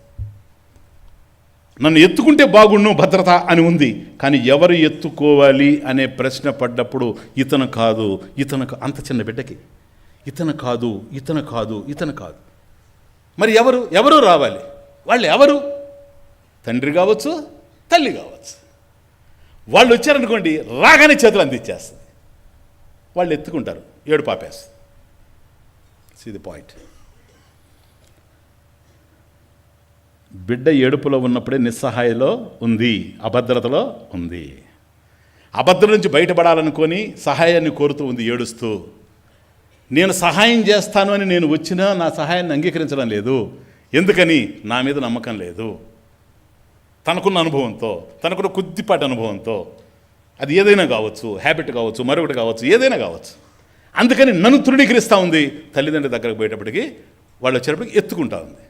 నన్ను ఎత్తుకుంటే బాగుండు భద్రత అని ఉంది, కానీ ఎవరు ఎత్తుకోవాలి అనే ప్రశ్న పడ్డప్పుడు ఇతను కాదు, అంత చిన్న బిడ్డకి ఇతను కాదు, ఇతను కాదు, ఇతను కాదు. మరి ఎవరు రావాలి? వాళ్ళు ఎవరు? తండ్రి కావచ్చు, తల్లి కావచ్చు. వాళ్ళు వచ్చారనుకోండి, రాగానే చేతులు అందించేస్తుంది. వాళ్ళు ఎత్తుకుంటారు, ఏడు పాపేస్తుంది. See the point. బిడ్డ ఏడుపులో ఉన్నప్పుడే నిస్సహాయలో ఉంది, అభద్రతలో ఉంది. అభద్రత నుంచి బయటపడాలనుకొని సహాయాన్ని కోరుతూ ఉంది ఏడుస్తూ. నేను సహాయం చేస్తాను అని నేను వచ్చినా నా సహాయాన్ని అంగీకరించడం లేదు. ఎందుకని? నా మీద నమ్మకం లేదు. తనకున్న అనుభవంతో, తనకున్న కొద్దిపాటి అనుభవంతో, అది ఏదైనా కావచ్చు, హ్యాబిట్ కావచ్చు, మరొకటి కావచ్చు, ఏదైనా కావచ్చు. అందుకని నన్ను తృణీకరిస్తూ ఉంది. తల్లిదండ్రుల దగ్గరకు పోయేటప్పటికి వాళ్ళు వచ్చేటప్పటికి ఎత్తుకుంటా ఉంది.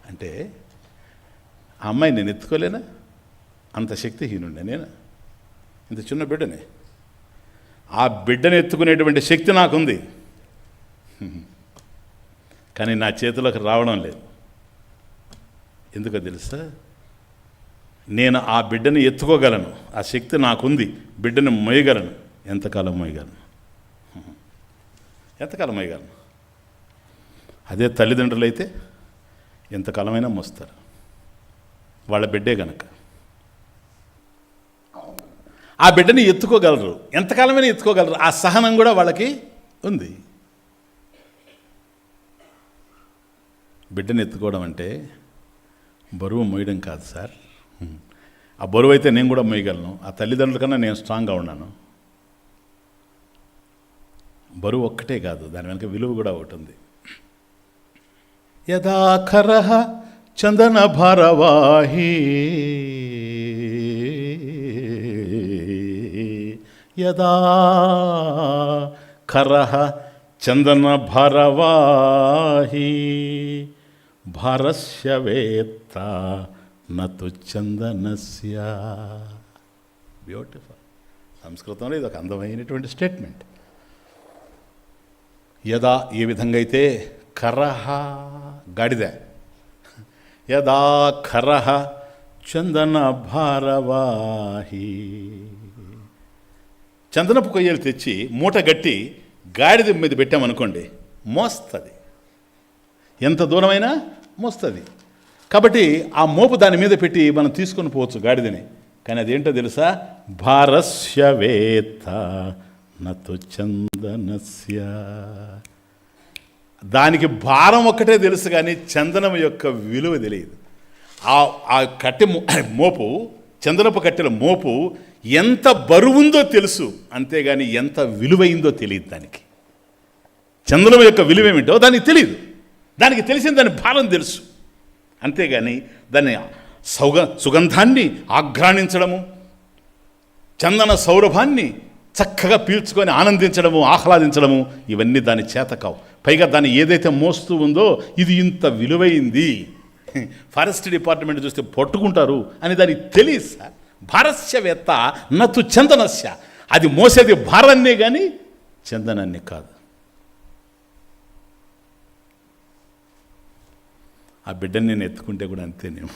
అంటే ఆ అమ్మాయి నేను ఎత్తుకోలేనా? అంత శక్తిహీనుండే నేను, ఇంత చిన్న బిడ్డనే. ఆ బిడ్డను ఎత్తుకునేటువంటి శక్తి నాకుంది, కానీ నా చేతిలోకి రావడం లేదు. ఎందుకో తెలుసా? నేను ఆ బిడ్డని ఎత్తుకోగలను, ఆ శక్తి నాకుంది. బిడ్డను మోయగలను. ఎంతకాలం మోయగలను? ఎంతకాలం మోయగలను? అదే తల్లిదండ్రులు అయితే ఎంతకాలమైనా మోస్తారు, వాళ్ళ బిడ్డే గనక. ఆ బిడ్డని ఎత్తుకోగలరు, ఎంతకాలమైనా ఎత్తుకోగలరు. ఆ సహనం కూడా వాళ్ళకి ఉంది. బిడ్డని ఎత్తుకోవడం అంటే బరువు మోయడం కాదు సార్. ఆ బరువు అయితే నేను కూడా మోయగలను. ఆ తల్లిదండ్రుల కన్నా నేను స్ట్రాంగ్గా ఉన్నాను. బరువు ఒక్కటే కాదు, దాని వెనక విలువ కూడా ఒకటి ఉంది. యదా ఖరః చందన భారవాహి, యదా ఖరః చందన భారవాహి, భారస్య వేత్త నతు చందనస్య. బ్యూటిఫుల్. సంస్కృతంలో ఇది ఒక అందమైనటువంటి స్టేట్మెంట్. యదా ఏ విధంగా అయితే ఖరః గాడిద, యదా ఖరః చందన భారవాహి, చందనపు కొయ్యలు తెచ్చి మూట గట్టి గాడిద మీద పెట్టామనుకోండి, మోస్తుంది. ఎంత దూరమైనా మోస్తుంది. కాబట్టి ఆ మోపు దాని మీద పెట్టి మనం తీసుకొని పోవచ్చు గాడిదని. కానీ అదేంటో తెలుసా? భారస్య వేత్త నతు చందనస్య. దానికి భారం ఒక్కటే తెలుసు, కానీ చందనం యొక్క విలువ తెలియదు. ఆ కట్టె మోపు, చందనపు కట్టెల మోపు ఎంత బరువుందో తెలుసు, అంతేగాని ఎంత విలువైందో తెలియదు దానికి. చందనం యొక్క విలువ ఏమిటో దానికి తెలియదు. దానికి తెలిసిన దాని భారం తెలుసు, అంతేగాని దాన్ని సుగంధాన్ని ఆఘ్రాణించడము, చందన సౌరభాన్ని చక్కగా పీల్చుకొని ఆనందించడము, ఆహ్లాదించడము, ఇవన్నీ దాని చేత కావు. పైగా దాన్ని ఏదైతే మోస్తూ ఉందో ఇది ఇంత విలువైంది, ఫారెస్ట్ డిపార్ట్మెంట్ చూస్తే పట్టుకుంటారు అని దానికి తెలియదు సార్. భారస్య వేత్త నతు చందనస్య. అది మోసేది భారాన్నే కానీ చందనాన్ని కాదు. ఆ బిడ్డని నేను ఎత్తుకుంటే కూడా అంతేనేమో.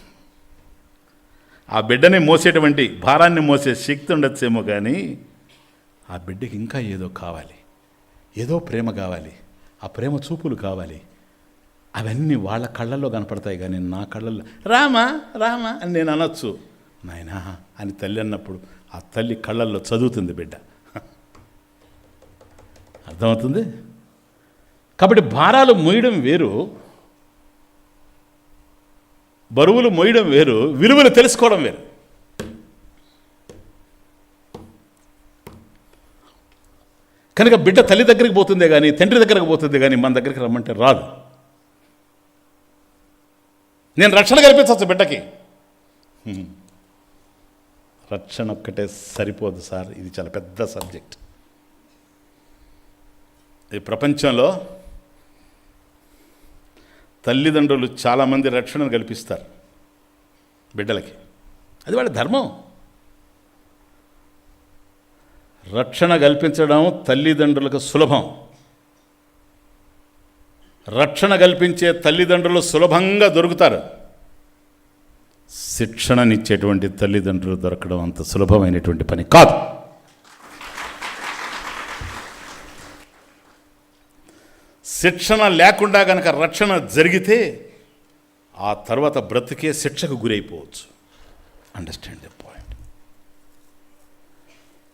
ఆ బిడ్డని మోసేటువంటి, భారాన్ని మోసే శక్తి ఉండొచ్చేమో, కానీ ఆ బిడ్డకి ఇంకా ఏదో కావాలి, ఏదో ప్రేమ కావాలి, ఆ ప్రేమ చూపులు కావాలి. అవన్నీ వాళ్ళ కళ్ళల్లో కనపడతాయి, కానీ నా కళ్ళల్లో రామా రామా అని నేను అనొచ్చు, నాయనా అని తల్లి అన్నప్పుడు ఆ తల్లి కళ్ళల్లో చదువుతుంది బిడ్డ. అర్థమవుతుంది? కాబట్టి భారాలు మోయడం వేరు, బరువులు మోయడం వేరు, విలువలు తెలుసుకోవడం వేరు. కనుక బిడ్డ తల్లి దగ్గరికి పోతుందే కానీ, తండ్రి దగ్గరకు పోతుందే కానీ మన దగ్గరికి రమ్మంటే రాదు. నేను రక్షణ కల్పించవచ్చు బిడ్డకి, రక్షణ ఒక్కటే సరిపోదు సార్. ఇది చాలా పెద్ద సబ్జెక్ట్. ఈ ప్రపంచంలో తల్లిదండ్రులు చాలామంది రక్షణను కల్పిస్తారు బిడ్డలకి, అది వాళ్ళ ధర్మం. రక్షణ కల్పించడం తల్లిదండ్రులకు సులభం. రక్షణ కల్పించే తల్లిదండ్రులు సులభంగా దొరుకుతారు. శిక్షణనిచ్చేటువంటి తల్లిదండ్రులు దొరకడం అంత సులభమైనటువంటి పని కాదు. శిక్షణ లేకుండా కనుక రక్షణ జరిగితే ఆ తర్వాత బ్రతికే శిక్షకు గురైపోవచ్చు. Understand the point.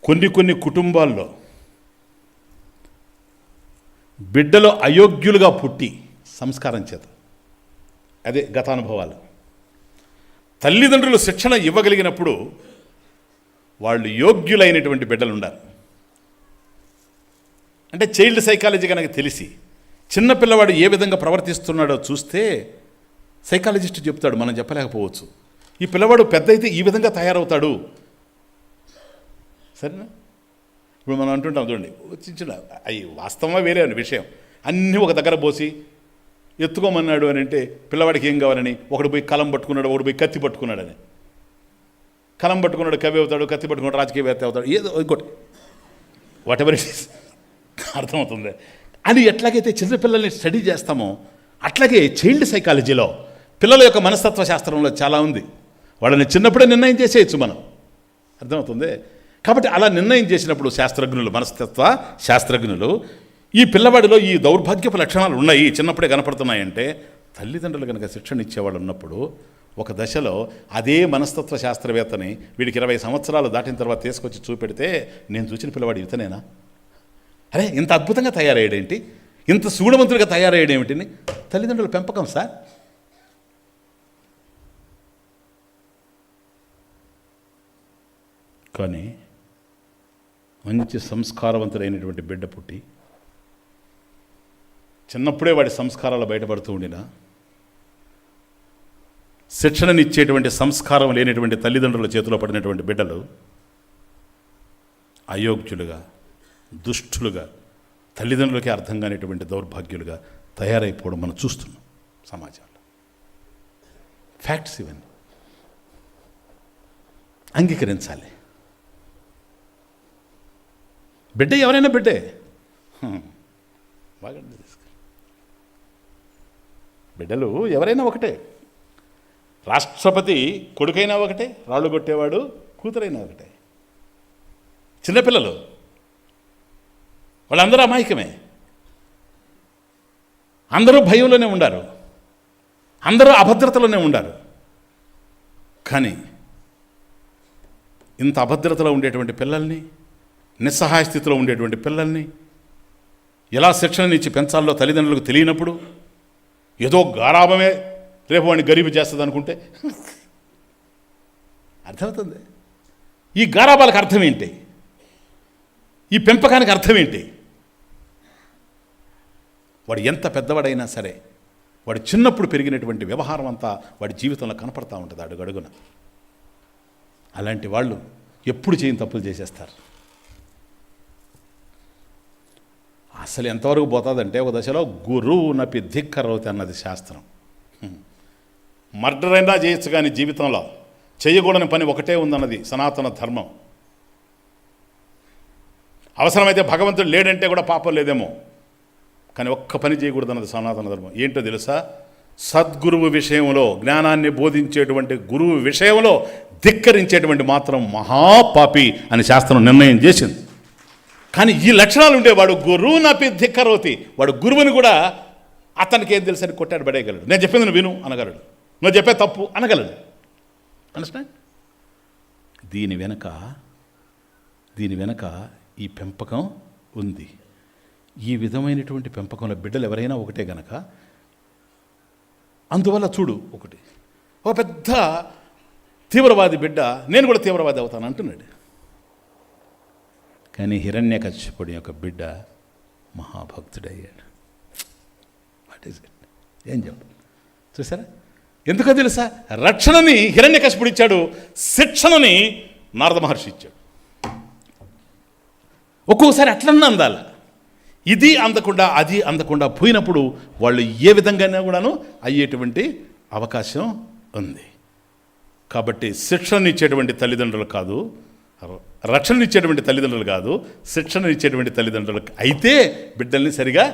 కొన్ని కుటుంబాల్లో బిడ్డలు అయోగ్యులుగా పుట్టి సంస్కారం చేత, అదే గతానుభవాలు, తల్లిదండ్రులు శిక్షణ ఇవ్వగలిగినప్పుడు వాళ్ళు యోగ్యులైనటువంటి బిడ్డలు ఉండాలి. అంటే చైల్డ్ సైకాలజీ కనుక తెలిసి చిన్నపిల్లవాడు ఏ విధంగా ప్రవర్తిస్తున్నాడో చూస్తే సైకాలజిస్ట్ చెప్తాడు, మనం చెప్పలేకపోవచ్చు. ఈ పిల్లవాడు పెద్ద అయితే ఈ విధంగా తయారవుతాడు. సరేనా? ఇప్పుడు మనం అంటుంటాం చూడండి, చిన్న అవి వాస్తవమా వేరే అని విషయం. అన్నీ ఒక దగ్గర పోసి ఎత్తుకోమన్నాడు అని అంటే పిల్లవాడికి ఏం కావాలని, ఒకడు పోయి కలం పట్టుకున్నాడు, ఒకడు పోయి కత్తి పట్టుకున్నాడని. కలం పట్టుకున్నాడు కవి అవుతాడు, కత్తి పట్టుకున్నాడు రాజకీయవేత్త అవుతాడు, ఏదో ఇంకోటి వాట్ ఎవర్ ఇట్ ఈస్. అర్థమవుతుంది. అది ఎట్లాగైతే చిన్నపిల్లల్ని స్టడీ చేస్తామో అట్లాగే చైల్డ్ సైకాలజీలో పిల్లల యొక్క మనస్తత్వ శాస్త్రంలో చాలా ఉంది. వాళ్ళని చిన్నప్పుడే నిర్ణయం చేసేయచ్చు మనం. అర్థమవుతుంది. కాబట్టి అలా నిర్ణయం చేసినప్పుడు శాస్త్రజ్ఞులు, మనస్తత్వ శాస్త్రజ్ఞులు ఈ పిల్లవాడిలో ఈ దౌర్భాగ్యపు లక్షణాలు ఉన్నాయి, చిన్నప్పుడే కనపడుతున్నాయంటే తల్లిదండ్రులు కనుక శిక్షణ ఇచ్చేవాళ్ళు ఉన్నప్పుడు ఒక దశలో అదే మనస్తత్వ శాస్త్రవేత్తని వీడికి 20 సంవత్సరాలు దాటిన తర్వాత తీసుకొచ్చి చూపెడితే, నేను చూసిన పిల్లవాడు ఇతనేనా, అరే ఇంత అద్భుతంగా తయారయ్యాడేంటి, ఇంత సూడవంతుడిగా తయారయ్యాడేమిటిని. తల్లిదండ్రుల పెంపకం సార్. కానీ మంచి సంస్కారవంతుడైనటువంటి బిడ్డ పుట్టి చిన్నప్పుడే వాడి సంస్కారాలు బయటపడుతూ ఉండినా, శిక్షణనిచ్చేటువంటి సంస్కారం లేనటువంటి తల్లిదండ్రుల చేతిలో పడినటువంటి బిడ్డలు అయోగ్యులుగా, దుష్టులుగా, తల్లిదండ్రులకే అర్థం కానిటువంటి దౌర్భాగ్యులుగా తయారైపోవడం మనం చూస్తున్నాం సమాజంలో. ఫ్యాక్ట్స్ ఇవన్నీ అంగీకరించాలి. బిడ్డ ఎవరైనా బిడ్డే. బాగా బిడ్డలు ఎవరైనా ఒకటే. రాష్ట్రపతి కొడుకైనా ఒకటే, రాళ్ళు కొట్టేవాడు కూతురైనా ఒకటే. చిన్నపిల్లలు వాళ్ళందరూ అమాయకమే, అందరూ భయంలోనే ఉండారు, అందరూ అభద్రతలోనే ఉండారు. కానీ ఇంత అభద్రతలో ఉండేటువంటి పిల్లల్ని, నిస్సహాయ స్థితిలో ఉండేటువంటి పిల్లల్ని ఎలా శిక్షణనిచ్చి పెంచాలో తల్లిదండ్రులకు తెలియనప్పుడు ఏదో గారాభమే రేపు వాడిని గరీబు చేస్తుంది అనుకుంటే అర్థమవుతుంది. ఈ గారాబాలకు అర్థం ఏంటి? ఈ పెంపకానికి అర్థం ఏంటి? వాడు ఎంత పెద్దవాడైనా సరే వాడు చిన్నప్పుడు పెరిగినటువంటి వ్యవహారం అంతా వాడి జీవితంలో కనపడతా ఉంటుంది అడుగడుగున. అలాంటి వాళ్ళు ఎప్పుడు చేయని తప్పులు చేసేస్తారు. అసలు ఎంతవరకు పోతుందంటే ఒక దశలో గురువు నపి ధిక్కరవుతి అన్నది శాస్త్రం. మర్డర్ అయినా చేయొచ్చు కానీ జీవితంలో చేయకూడని పని ఒకటే ఉందన్నది సనాతన ధర్మం. అవసరమైతే భగవంతుడు లేడంటే కూడా పాపం లేదేమో, కానీ ఒక్క పని చేయకూడదన్నది సనాతన ధర్మం. ఏంటో తెలుసా? సద్గురువు విషయంలో, జ్ఞానాన్ని బోధించేటువంటి గురువు విషయంలో ధిక్కరించేటువంటి మాత్రం మహాపాపి అని శాస్త్రం నిర్ణయం చేసింది. కానీ ఈ లక్షణాలు ఉండేవాడు గురువు నపి ధిక్కరవుతి, వాడు గురువుని కూడా అతనికి ఏం తెలుసని కొట్టాడు పడేయగలడు. నేను చెప్పింది నువ్వు విను అనగలడు, నువ్వు చెప్పే తప్పు అనగలడు. అండర్స్టాండ్? దీని వెనక ఈ పెంపకం ఉంది. ఈ విధమైనటువంటి పెంపకంలో బిడ్డలు ఎవరైనా ఒకటే గనక, అందువల్ల చూడు, ఒకటి ఒక పెద్ద తీవ్రవాది బిడ్డ నేను కూడా తీవ్రవాది అవుతాను అంటున్నాడు. కానీ హిరణ్యకశిపుడి యొక్క బిడ్డ మహాభక్తుడయ్యాడు. What is it? ఏం చెప్పు చూసారా? ఎందుకో తెలుసా? రక్షణని హిరణ్యకశిపుడు ఇచ్చాడు, శిక్షణని నారద మహర్షి ఇచ్చాడు. ఒక్కోసారి అట్లన్నా అందాల, ఇది అందకుండా అది అందకుండా పోయినప్పుడు వాళ్ళు ఏ విధంగానే కూడాను అయ్యేటువంటి అవకాశం ఉంది. కాబట్టి శిక్షణనిచ్చేటువంటి తల్లిదండ్రులు కాదు, రక్షణనిచ్చేటువంటి తల్లిదండ్రులు కాదు, శిక్షణనిచ్చేటువంటి తల్లిదండ్రులు అయితే బిడ్డల్ని సరిగా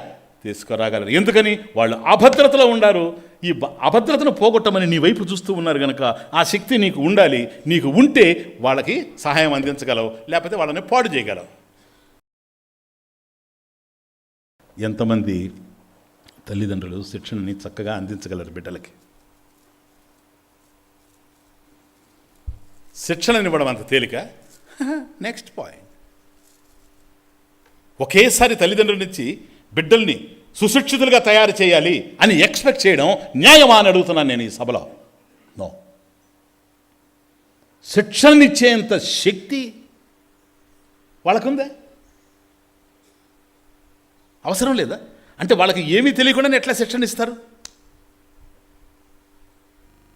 తీసుకురాగలరు. ఎందుకని? వాళ్ళు అభద్రతలో ఉండారు. ఈ అభద్రతను పోగొట్టమని నీ వైపు చూస్తూ ఉన్నారు కనుక ఆ శక్తి నీకు ఉండాలి. నీకు ఉంటే వాళ్ళకి సహాయం అందించగలవు, లేకపోతే వాళ్ళని పాడు చేయగలవు. ఎంతమంది తల్లిదండ్రులు శిక్షణని చక్కగా అందించగలరు బిడ్డలకి? శిక్షణనివ్వడం అంత తేలిక? నెక్స్ట్ పాయింట్, ఒకేసారి తల్లిదండ్రులనిచ్చి బిడ్డల్ని సుశిక్షితులుగా తయారు చేయాలి అని ఎక్స్పెక్ట్ చేయడం న్యాయమా అని అడుగుతున్నాను నేను ఈ సభలో. నో. శిక్షణనిచ్చేంత శక్తి వాళ్ళకుందా? అవసరం లేదా? అంటే వాళ్ళకి ఏమీ తెలియకుండా ఎట్లా శిక్షణ ఇస్తారు?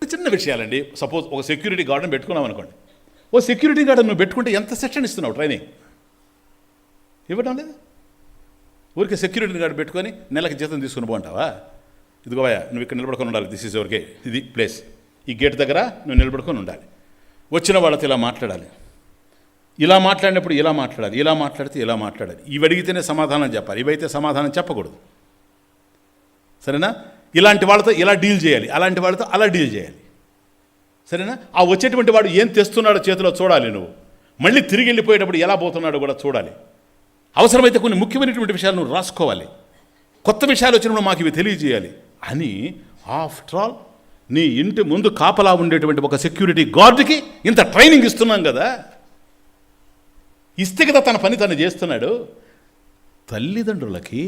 చిన్న చిన్న విషయాలండి. సపోజ్ ఒక సెక్యూరిటీ గార్డుని పెట్టుకున్నాం అనుకోండి. ఓ సెక్యూరిటీ గార్డు నువ్వు పెట్టుకుంటే ఎంత సెషన్ ఇస్తున్నావు ట్రైనింగ్? ఇవ్వడం లేదు. ఊరికే సెక్యూరిటీ గార్డు పెట్టుకొని నెలకి జీతం తీసుకుని పోంటావా? ఇదిగోవయ్యా నువ్వు ఇక్కడ నిలబడుకొని ఉండాలి, దిస్ ఈజ్ ఎవరికే, ఇది ప్లేస్, ఈ గేట్ దగ్గర నువ్వు నిలబడుకొని ఉండాలి, వచ్చిన వాళ్ళతో ఇలా మాట్లాడాలి, ఇలా మాట్లాడినప్పుడు ఇలా మాట్లాడాలి, ఇలా మాట్లాడితే ఇలా మాట్లాడాలి, ఇవి అడిగితేనే సమాధానం చెప్పాలి, ఇవైతే సమాధానం చెప్పకూడదు. సరేనా? ఇలాంటి వాళ్ళతో ఇలా డీల్ చేయాలి, అలాంటి వాళ్ళతో అలా డీల్ చేయాలి. సరేనా? ఆ వచ్చేటువంటి వాడు ఏం తెస్తున్నాడో చేతిలో చూడాలి నువ్వు. మళ్ళీ తిరిగి వెళ్ళిపోయేటప్పుడు ఎలా పోతున్నాడో కూడా చూడాలి. అవసరమైతే కొన్ని ముఖ్యమైనటువంటి విషయాలు నువ్వు రాసుకోవాలి. కొత్త విషయాలు వచ్చినప్పుడు మాకు ఇవి తెలియజేయాలి అని. ఆఫ్టర్ ఆల్ నీ ఇంటి ముందు కాపలా ఉండేటువంటి ఒక సెక్యూరిటీ గార్డుకి ఇంత ట్రైనింగ్ ఇస్తున్నాం కదా. ఇస్తే కదా తన పని తను చేస్తున్నాడు. తల్లిదండ్రులకి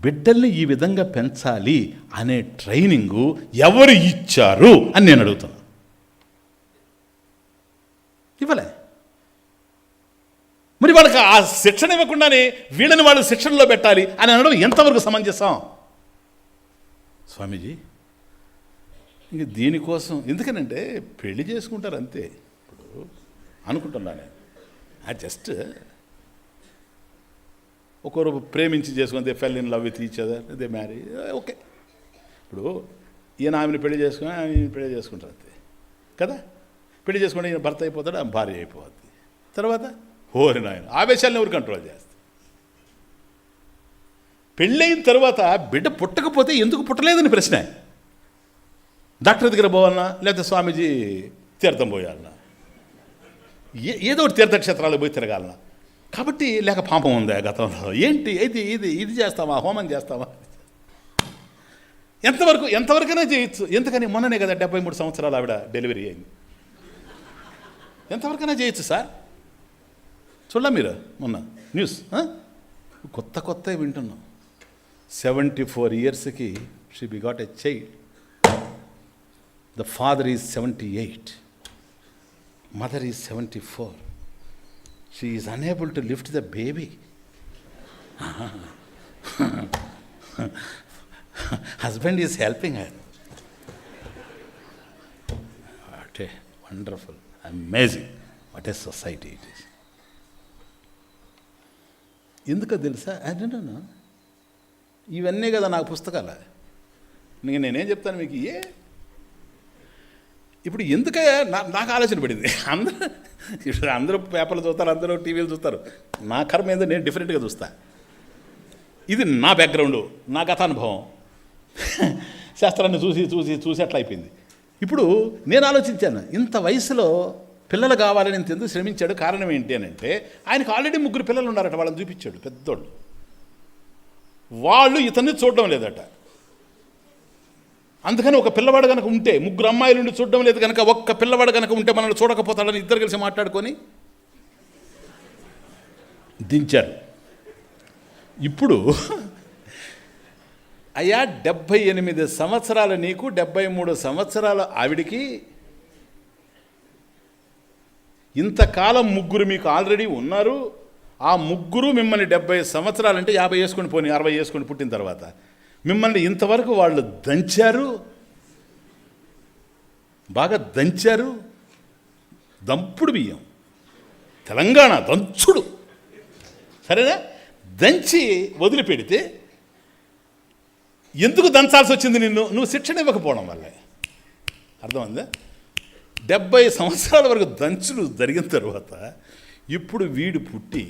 బిడ్డల్ని ఈ విధంగా పెంచాలి అనే ట్రైనింగు ఎవరు ఇచ్చారు అని నేను అడుగుతున్నా. ఇవ్వలే. మరి వాళ్ళకి ఆ శిక్షణ ఇవ్వకుండానే వీళ్ళని వాళ్ళు శిక్షణలో పెట్టాలి అని అనడం ఎంతవరకు సమంజసం? స్వామీజీ ఇంక దీనికోసం ఎందుకనంటే పెళ్లి చేసుకుంటారు అంతే. ఇప్పుడు అనుకుంటున్నాను జస్ట్ ఒకరు ప్రేమించి చేసుకుని they fell in love with each other, they marry, okay. ఇప్పుడు ఈయన ఆమెను పెళ్లి చేసుకుని ఆయన పెళ్లి చేసుకుంటారు అంతే కదా. పెళ్లి చేసుకుంటే ఈయన భర్త అయిపోతాడు, ఆమె భార్య అయిపోద్ది. తర్వాత ఓరి నాయన ఆవేశాలను ఎవరు కంట్రోల్ చేస్తారు? పెళ్ళైన తర్వాత బిడ్డ పుట్టకపోతే ఎందుకు పుట్టలేదని ప్రశ్న. డాక్టర్ దగ్గర పోవాలన్నా లేకపోతే స్వామీజీ తీర్థం పోయాలన్నా, ఏదో ఒకటి తీర్థక్షేత్రాలకు పోయి తిరగాలన్నా. కాబట్టి లేక పాపం ఉందా గతంలో? ఏంటి ఇది ఇది ఇది చేస్తావా, హోమం చేస్తావా? ఎంతవరకైనా చేయొచ్చు. ఎందుకని మొన్ననే కదా 73 సంవత్సరాలు ఆవిడ డెలివరీ అయింది. ఎంతవరకైనా చేయొచ్చు సార్. చూడ మీరు మొన్న న్యూస్ కొత్త వింటున్నాం. 74 yearsకి she begot a child. The father is 78, mother is 74. She is unable to lift the baby. Husband is helping her. What a wonderful, amazing, what a society it is. ఎందుకో తెలుసా? అదేనా ఇవన్నీ కదా నాకు పుస్తకాల. నేనేం చెప్తాను మీకు, ఇప్పుడు ఎందుకయ్యా నాకు ఆలోచన పడింది. అందరూ పేపర్లు చూస్తారు, అందరూ టీవీలు చూస్తారు. నా కర్మ ఏందో నేను డిఫరెంట్గా చూస్తా. ఇది నా బ్యాక్గ్రౌండు, నా గతానుభవం, శాస్త్రాన్ని చూసి అట్లా అయిపోయింది. ఇప్పుడు నేను ఆలోచించాను, ఇంత వయసులో పిల్లలు కావాలని ఇంత ఎందుకు శ్రమించాడు? కారణం ఏంటి అని అంటే ఆయనకు ఆల్రెడీ 3 పిల్లలు ఉన్నారట. వాళ్ళని చూపించాడు, పెద్దోళ్ళు. వాళ్ళు ఇతన్ని చూడడం లేదట. అందుకని ఒక పిల్లవాడు కనుక ఉంటే, 3 అమ్మాయిలు ఉండి చూడడం లేదు కనుక ఒక్క పిల్లవాడు కనుక ఉంటే మనల్ని చూడకపోతాడని ఇద్దరు కలిసి మాట్లాడుకొని దించారు. ఇప్పుడు అయ్యా 78 సంవత్సరాలు నీకు, 73 సంవత్సరాలు ఆవిడికి, ఇంతకాలం 3 మీకు ఆల్రెడీ ఉన్నారు. ఆ 3 మిమ్మల్ని 70 సంవత్సరాలంటే 50 వేసుకొని పోనీ 60 వేసుకొని పుట్టిన తర్వాత మిమ్మల్ని ఇంతవరకు వాళ్ళు దంచారు, బాగా దంచారు. దంపుడు బియ్యం, తెలంగాణ దంచుడు, సరేనా? దంచి వదిలిపెడితే ఎందుకు దంచాల్సి వచ్చింది నిన్ను? నువ్వు శిక్షణ ఇవ్వకపోవడం వల్లే. అర్థమైందా? 70 సంవత్సరాల వరకు దంచులు జరిగిన తర్వాత ఇప్పుడు వీడు పుట్టి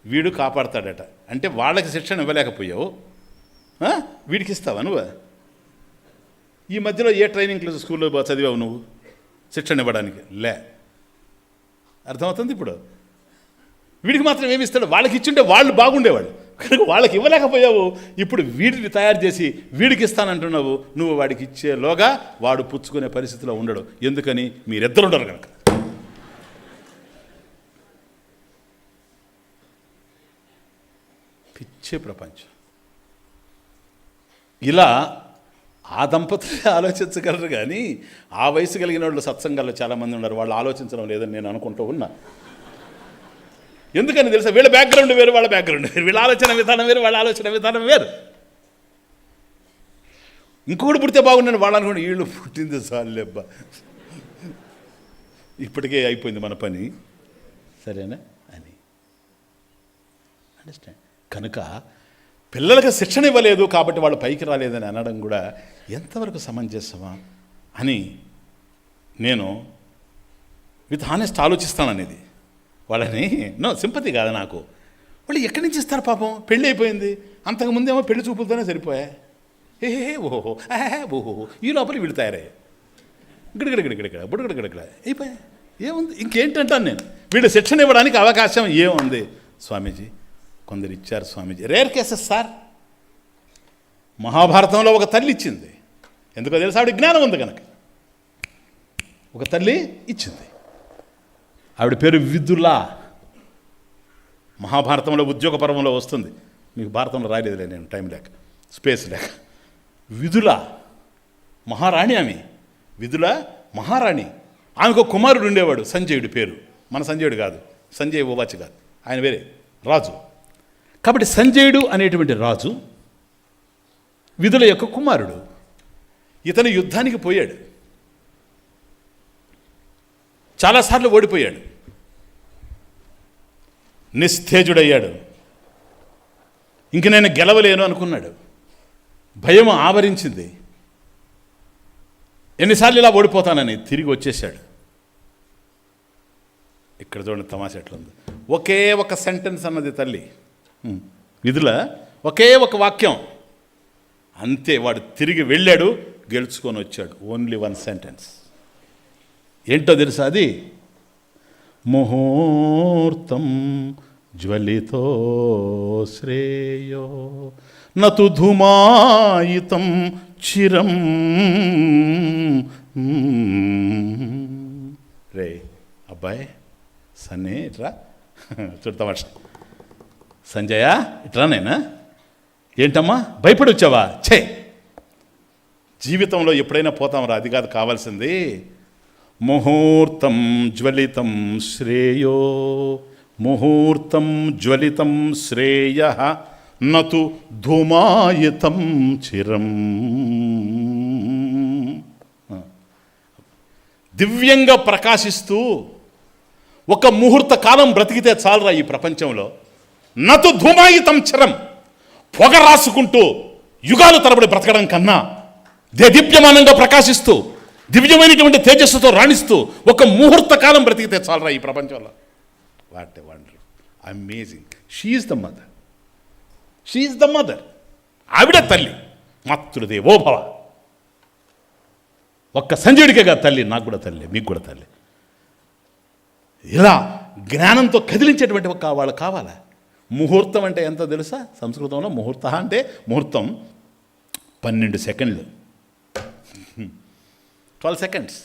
వీడు కాపాడతాడట. అంటే వాళ్ళకి శిక్షణ ఇవ్వలేకపోయావు, వీడికి ఇస్తావా నువ్వు? ఈ మధ్యలో ఏ ట్రైనింగ్ క్లాస్ స్కూల్లో చదివావు నువ్వు శిక్షణ ఇవ్వడానికి? లే. అర్థమవుతుంది? ఇప్పుడు వీడికి మాత్రం ఏమి ఇస్తాడు? వాళ్ళకి ఇచ్చింటే వాళ్ళు బాగుండేవాళ్ళు, కనుక వాళ్ళకి ఇవ్వలేకపోయావు. ఇప్పుడు వీడిని తయారు చేసి వీడికి ఇస్తానంటున్నావు. నువ్వు వాడికి ఇచ్చేలోగా వాడు పుచ్చుకునే పరిస్థితిలో ఉండడు. ఎందుకని? మీరిద్దరు ఉండరు కనుక. పిచ్చే ప్రపంచం. ఇలా ఆ దంపతులే ఆలోచించగలరు, కానీ ఆ వయసు కలిగిన వాళ్ళు సత్సంగాల్లో చాలామంది ఉన్నారు, వాళ్ళు ఆలోచించడం లేదని నేను అనుకుంటూ ఉన్నా. ఎందుకని తెలుసా? వీళ్ళ బ్యాక్గ్రౌండ్ వేరు, వాళ్ళ బ్యాక్గ్రౌండ్ వేరు, వీళ్ళ ఆలోచన విధానం వేరు, వాళ్ళ ఆలోచన విధానం వేరు. ఇంకొకటి పుడితే బాగుండని వాళ్ళు అనుకోండి, వీళ్ళు పుట్టింది చాలులేబ్బా, ఇప్పటికే అయిపోయింది మన పని, సరేనా అని. అండర్స్టాండ్? కనుక పిల్లలకు శిక్షణ ఇవ్వలేదు కాబట్టి వాళ్ళు పైకి రాలేదని అనడం కూడా ఎంతవరకు సమంజసమా అని నేను విత్ హానెస్ట్ ఆలోచిస్తాననేది. వాళ్ళని సింపతి కాదు నాకు, వాళ్ళు ఎక్కడి నుంచి ఇస్తారు పాపం, పెళ్ళి అయిపోయింది, అంతకుముందేమో పెళ్లి చూపులతోనే సరిపోయా, ఓహో ఓహో, ఈ లోపల వీళ్ళు తయారయ్యాయి, గిడగడగడగడ బుడగడగడగడ అయిపోయా, ఏముంది ఇంకేంటంటాను నేను. వీళ్ళు శిక్షణ ఇవ్వడానికి అవకాశం ఏముంది స్వామీజీ? కొందరు ఇచ్చారు స్వామీజీ, రేర్ కేసెస్ సార్. మహాభారతంలో ఒక తల్లి ఇచ్చింది, ఎందుకో తెలుసు, ఆవిడ జ్ఞానం ఉంది కనుక ఒక తల్లి ఇచ్చింది. ఆవిడ పేరు విదులా. మహాభారతంలో ఉద్యోగ పర్వంలో వస్తుంది, మీకు భారతంలో రాలేదులే, నేను టైం లేక స్పేస్ లేక. విదులా మహారాణి, ఆమె విదుల మహారాణి. ఆమెకు కుమారుడు ఉండేవాడు, సంజయుడి పేరు, మన సంజయుడు కాదు, సంజయ్ ఓవాచి కాదు, ఆయన వేరే రాజు. కాబట్టి సంజయుడు అనేటువంటి రాజు విదుల యొక్క కుమారుడు. ఇతను యుద్ధానికి పోయాడు, చాలాసార్లు ఓడిపోయాడు, నిస్తేజుడయ్యాడు. ఇంక నేను గెలవలేను అనుకున్నాడు, భయం ఆవరించింది. ఎన్నిసార్లు ఇలా ఓడిపోతానని తిరిగి వచ్చేసాడు. ఇక్కడ చూడండి తమాషా ఎట్లుంది. ఒకే ఒక సెంటెన్స్ అన్నది తల్లి విధుల, ఒకే ఒక వాక్యం, అంతే. వాడు తిరిగి వెళ్ళాడు, గెలుచుకొని వచ్చాడు. Only one sentence. ఏంటో తెలుసా అది? ముహూర్తం జ్వలితో శ్రేయో నతు ధూమాయితం చిరం. రే అబ్బాయి సన్నీ ఇట్రా, చూడతామట. సంజయ ఇట్రా, నేనా? ఏంటమ్మా భయపడి వచ్చావా? ఛే, జీవితంలో ఎప్పుడైనా పోతాంరా, అది కాదు కావాల్సింది. ముహూర్తం జ్వలితం శ్రేయో, ముహూర్తం జ్వలితం శ్రేయ నతు ధూమాయితం చిరం. దివ్యంగా ప్రకాశిస్తూ ఒక ముహూర్త కాలం బ్రతికితే చాలరా ఈ ప్రపంచంలో. నతు ధూమాయితం చిరం, పొగ రాసుకుంటూ యుగాలు తరబడి బ్రతకడం కన్నా దేదీప్యమానంగా ప్రకాశిస్తూ దివ్యమైనటువంటి తేజస్సుతో రాణిస్తూ ఒక ముహూర్త కాలం బ్రతికితే చాలరా ఈ ప్రపంచంలో. What a wonder, amazing. She is the mother, she is the mother. ఆవిడ తల్లి, మాతృదేవో భవ. ఒక్క సంజయుడికే కాదు తల్లి, నాకు కూడా తల్లి, మీకు కూడా తల్లి. ఇలా జ్ఞానంతో కదిలించేటువంటి ఒక వాళ్ళు కావాలా. ముహూర్తం అంటే ఎంత తెలుసా? సంస్కృతంలో ముహూర్త అంటే ముహూర్తం 12 సెకండ్లు, 12 seconds,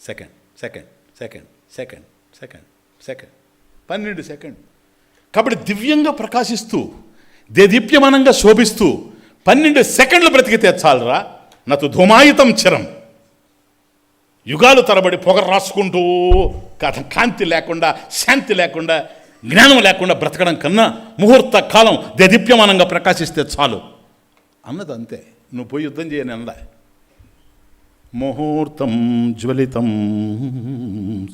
second second second second second second 12 second. కాబట్టి దివ్యంగా ప్రకాశిస్తూ దేదీప్యమానంగా శోభిస్తూ 12 సెకండ్లు బ్రతికితే చాలరా. నతు ధూమాయితం చిరం, యుగాలు తరబడి పొగ రాసుకుంటూ కాంతి లేకుండా, శాంతి లేకుండా, జ్ఞానం లేకుండా బ్రతకడం కన్నా ముహూర్త కాలం దేదీప్యమానంగా ప్రకాశిస్తే చాలు అన్నది. అంతే. నువ్వు పోయి యుద్ధం చేయని అన్నదా. ముహూర్తం జ్వలితం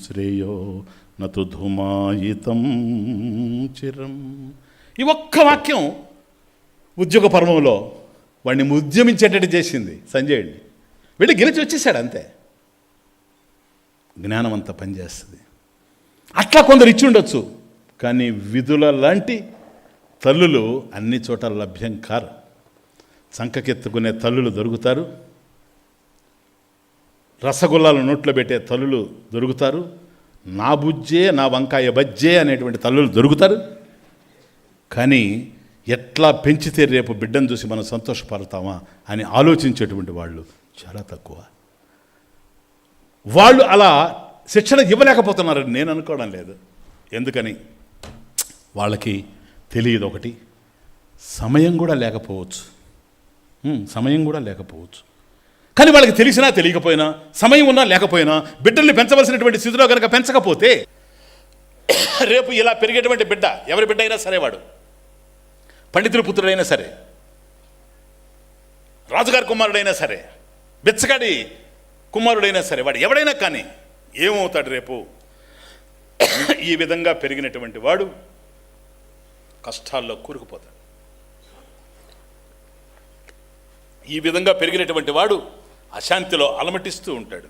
శ్రేయో నతు ధూమాయితం చిరం. ఈ ఒక్క వాక్యం ఉద్యోగ పర్వంలో వాడిని ఉద్యమించేటట్టు చేసింది సంజయుడిని. వీళ్ళు గెలిచి వచ్చేసాడు అంతే. జ్ఞానం అంతా పనిచేస్తుంది. అట్లా కొందరు ఇచ్చి ఉండొచ్చు, కానీ విధుల లాంటి తల్లులు అన్ని చోట్ల లభ్యం కారు. సంకకెత్తుకునే తల్లులు దొరుకుతారు, రసగుల్లాలు నోట్లో పెట్టే తల్లులు దొరుకుతారు, నా బుజ్జే నా వంకాయ బజ్జే అనేటువంటి తల్లులు దొరుకుతారు. కానీ ఎట్లా పెంచితే రేపు బిడ్డను చూసి మనం సంతోషపడతామా అని ఆలోచించేటువంటి వాళ్ళు చాలా తక్కువ. వాళ్ళు అలా శిక్షణ ఇవ్వలేకపోతున్నారని నేను అనుకోవడం లేదు. ఎందుకని? వాళ్ళకి తెలియదు. ఒకటి, సమయం కూడా లేకపోవచ్చు, సమయం కూడా లేకపోవచ్చు. కానీ వాళ్ళకి తెలిసినా తెలియకపోయినా, సమయం ఉన్నా లేకపోయినా, బిడ్డల్ని పెంచవలసినటువంటి స్థితిలో కనుక పెంచకపోతే రేపు ఇలా పెరిగేటువంటి బిడ్డ, ఎవరి బిడ్డ అయినా సరే, వాడు పండితుల పుత్రుడైనా సరే, రాజుగారి కుమారుడైనా సరే, బిచ్చగాడి కుమారుడైనా సరే, వాడు ఎవడైనా కానీ ఏమవుతాడు రేపు? ఈ విధంగా పెరిగినటువంటి వాడు కష్టాల్లో కూరుకుపోతాడు. ఈ విధంగా పెరిగినటువంటి వాడు అశాంతిలో అలమటిస్తూ ఉంటాడు.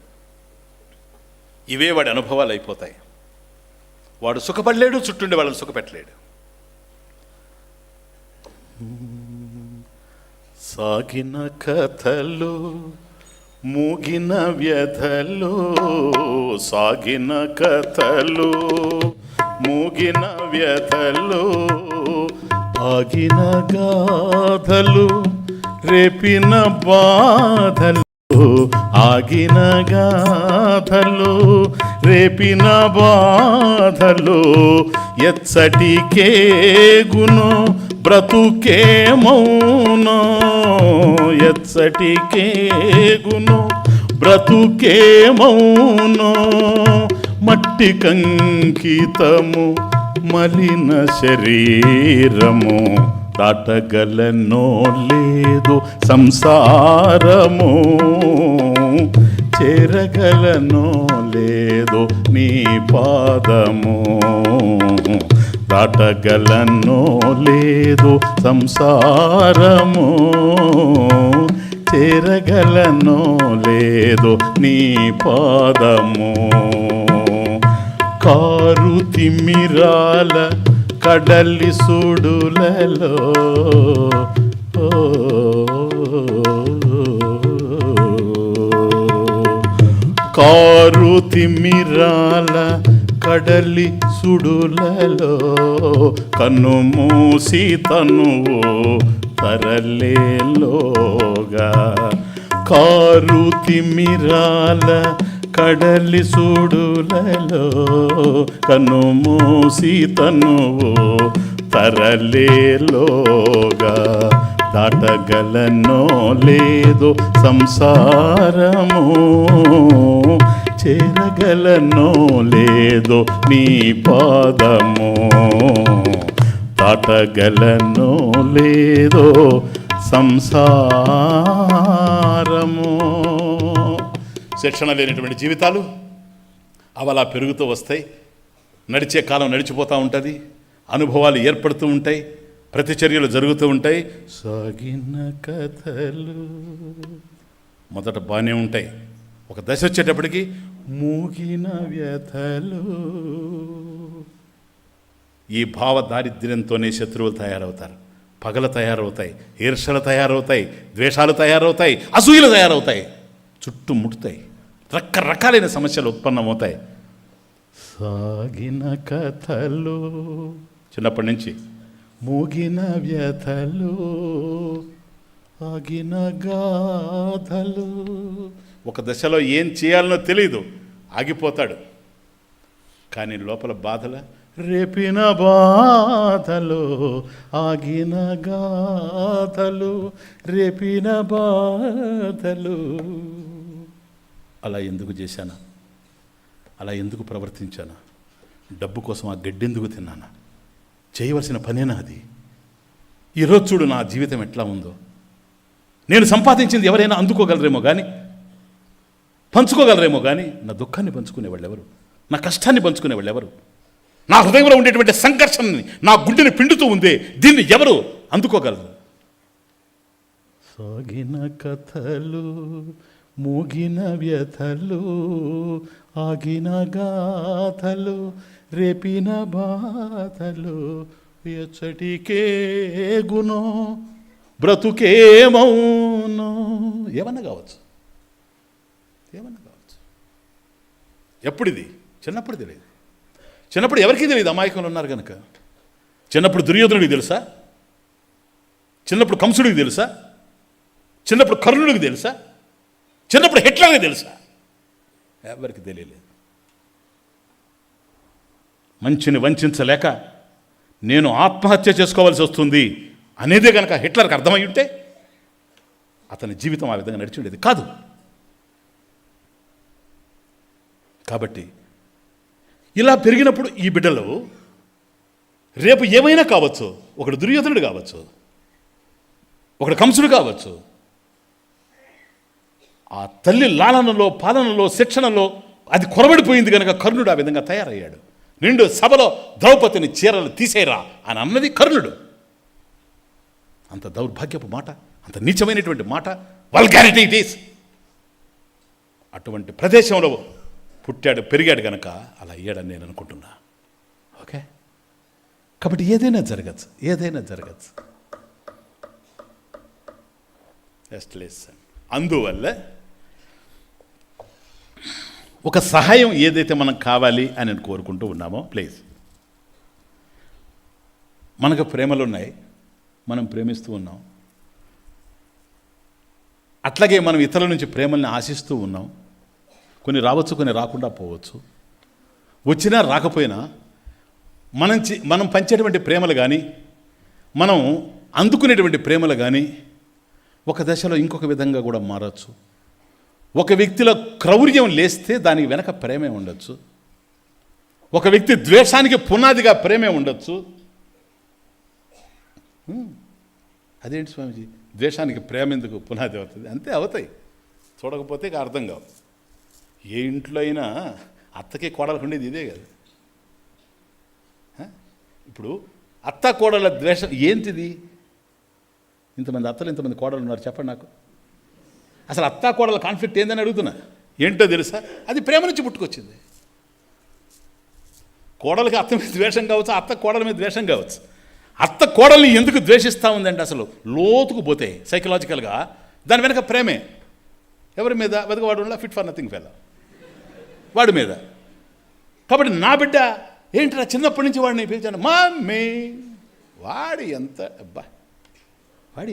ఇవే వాడి అనుభవాలు అయిపోతాయి. వాడు సుఖపడలేడు, చుట్టుండి వాళ్ళని సుఖపెట్టలేడు. సాగిన కథలు, మూగిన వ్యధలు, సాగిన కథలు, మూగిన వ్యధలు, ఆగిన గాథలు, రేపిన బాధలు, ఆగిన గాథలు, రేపిన బాధలు, ఎచ్చటికేగును బ్రతుకే మౌనో, ఎచ్చటికేగును బ్రతుకే మౌనో, మట్టి కంకితము మలిన శరీరము, దాటగలనో లేదు సంసారము, చేరగలనో లేదు నీ పాదము, దాటగలనో లేదు సంసారము, చేరగలనో లేదు నీ పాదము. కారు తిమిరాల కడలి సుడులలో, కారు తిమిరాల కడలి సుడులలో, కన్నుమూసి తనువు తరలేలోగా, కారు తిమిరాల కడలి సుడులలో, కన్నుమూసి తనువు తరలేలోగా, దాటగలనో లేదు సంసారము, చేరగలనో లేదు నీ పాదము, దాటగలనో లేదో సంసారము. శిక్షణ లేనటువంటి జీవితాలు అవలా పెరుగుతూ వస్తాయి. నడిచే కాలం నడిచిపోతూ ఉంటుంది. అనుభవాలు ఏర్పడుతూ ఉంటాయి. ప్రతిచర్యలు జరుగుతూ ఉంటాయి. సాగిన కథలు మొదట బాగానే ఉంటాయి. ఒక దశ వచ్చేటప్పటికి మూగిన వ్యథలు. ఈ భావ దారిద్ర్యంతోనే శత్రువులు తయారవుతారు, పగలు తయారవుతాయి, ఈర్షలు తయారవుతాయి, ద్వేషాలు తయారవుతాయి, అసూయలు తయారవుతాయి, చుట్టుముట్టుతాయి, రకరకాలైన సమస్యలు ఉత్పన్నమవుతాయి. సాగిన కథలు చిన్నప్పటి నుంచి, మూగిన వ్యథలు, ఆగిన గాథలు. ఒక దశలో ఏం చేయాలనో తెలియదు, ఆగిపోతాడు. కానీ లోపల బాధల రేపిన బాధలు, ఆగిన గాథలు, రేపిన బాధలు. అలా ఎందుకు చేశానా? అలా ఎందుకు ప్రవర్తించానా? డబ్బు కోసం ఆ గడ్డెందుకు తిన్నానా? చేయవలసిన పనేనా అది? ఈరోజు చూడు నా జీవితం ఎట్లా ఉందో. నేను సంపాదించింది ఎవరైనా అందుకోగలరేమో కానీ, పంచుకోగలరేమో కానీ, నా దుఃఖాన్ని పంచుకునేవాళ్ళు ఎవరు? నా కష్టాన్ని పంచుకునేవాళ్ళు ఎవరు? నా హృదయంలో ఉండేటువంటి సంఘర్షణని, నా గుండెని పిండుతూ ఉందే, దీన్ని ఎవరు అందుకోగలరు? సాగిన కథలు, మూగిన వ్యథలు, ఆగిన గాథలు, రేపిన బాధలు, ఎచ్చటికే గుణో బ్రతుకేమౌనో. ఏమన్నా కావచ్చు, ఏమన్నా కావచ్చు. ఎప్పుడిది? చిన్నప్పుడు తెలియదు. చిన్నప్పుడు ఎవరికీ తెలియదు, అమాయకులు ఉన్నారు కనుక. చిన్నప్పుడు దుర్యోధనుడికి తెలుసా? చిన్నప్పుడు కంసుడికి తెలుసా? చిన్నప్పుడు కర్ణుడికి తెలుసా? చిన్నప్పుడు హిట్లర్కి తెలుసా? ఎవరికి తెలియలేదు. మంచిని వంచలేక నేను ఆత్మహత్య చేసుకోవాల్సి వస్తుంది అనేదే కనుక హిట్లర్కి అర్థమై ఉంటే అతని జీవితం ఆ విధంగా నడిచి ఉండేది కాదు. కాబట్టి ఇలా పెరిగినప్పుడు ఈ బిడ్డలు రేపు ఏమైనా కావచ్చు. ఒకడు దుర్యోధనుడు కావచ్చు, ఒకడు కంసుడు కావచ్చు, ఆ తల్లి లాలనలో, పాలనలో, శిక్షణలో అది కొరబడిపోయింది కనుక కర్ణుడు ఆ విధంగా తయారయ్యాడు. నిండు సభలో ద్రౌపదిని చీరలు తీసేరా అని అన్నది కర్ణుడు. అంత దౌర్భాగ్యపు మాట, అంత నీచమైనటువంటి మాట, వల్గారిటీ ఇట్ ఈస్. అటువంటి ప్రదేశంలో పుట్టాడు, పెరిగాడు కనుక అలా అయ్యాడని నేను అనుకుంటున్నా. ఓకే, కాబట్టి ఏదైనా జరగచ్చు. Just listen. అందువల్ల ఒక సహాయం ఏదైతే మనకు కావాలి అని కోరుకుంటూ ఉన్నామో, ప్లీజ్, మనకు ప్రేమలు ఉన్నాయి, మనం ప్రేమిస్తూ ఉన్నాం, అట్లాగే మనం ఇతరుల నుంచి ప్రేమల్ని ఆశిస్తూ ఉన్నాం. కొన్ని రావచ్చు, కొన్ని రాకుండా పోవచ్చు. వచ్చినా రాకపోయినా మనం పంచేటువంటి ప్రేమలు కానీ, మనం అందుకునేటువంటి ప్రేమలు కానీ ఒక దశలో ఇంకొక విధంగా కూడా మారచ్చు. ఒక వ్యక్తిలో క్రౌర్యం లేస్తే దానికి వెనక ప్రేమే ఉండొచ్చు. ఒక వ్యక్తి ద్వేషానికి పునాదిగా ప్రేమే ఉండొచ్చు. అదేంటి స్వామీజీ, ద్వేషానికి ప్రేమ ఎందుకు పునాది అవుతుంది? అంతే అవుతాయి, చూడకపోతే ఇక అర్థం కావు. ఏ ఇంట్లో అయినా అత్తకి కోడలకు ఉండేది ఇదే కదా. ఇప్పుడు అత్త కోడల ద్వేషం ఏంటిది? ఇంతమంది అత్తలు, ఇంతమంది కోడలు ఉన్నారు, చెప్పండి నాకు. అసలు అత్త కోడల కాన్ఫ్లిక్ట్ ఏందని అడుగుతున్నా. ఏంటో తెలుసా? అది ప్రేమ నుంచి పుట్టుకొచ్చింది. కోడలకి అత్త మీద ద్వేషం కావచ్చు, అత్త కోడల మీద ద్వేషం కావచ్చు. అత్త కోడల్ని ఎందుకు ద్వేషిస్తూ ఉందంటే అసలు లోతుకు పోతే సైకలాజికల్గా దాని వెనక ప్రేమే. ఎవరి మీద? వెదగవాడు ఫిట్ ఫర్ నథింగ్ ఫెలో, వాడి మీద. కాబట్టి నా బిడ్డ ఏంటిరా, చిన్నప్పటి నుంచి వాడిని పిలిచాను మమ్మీ. వాడి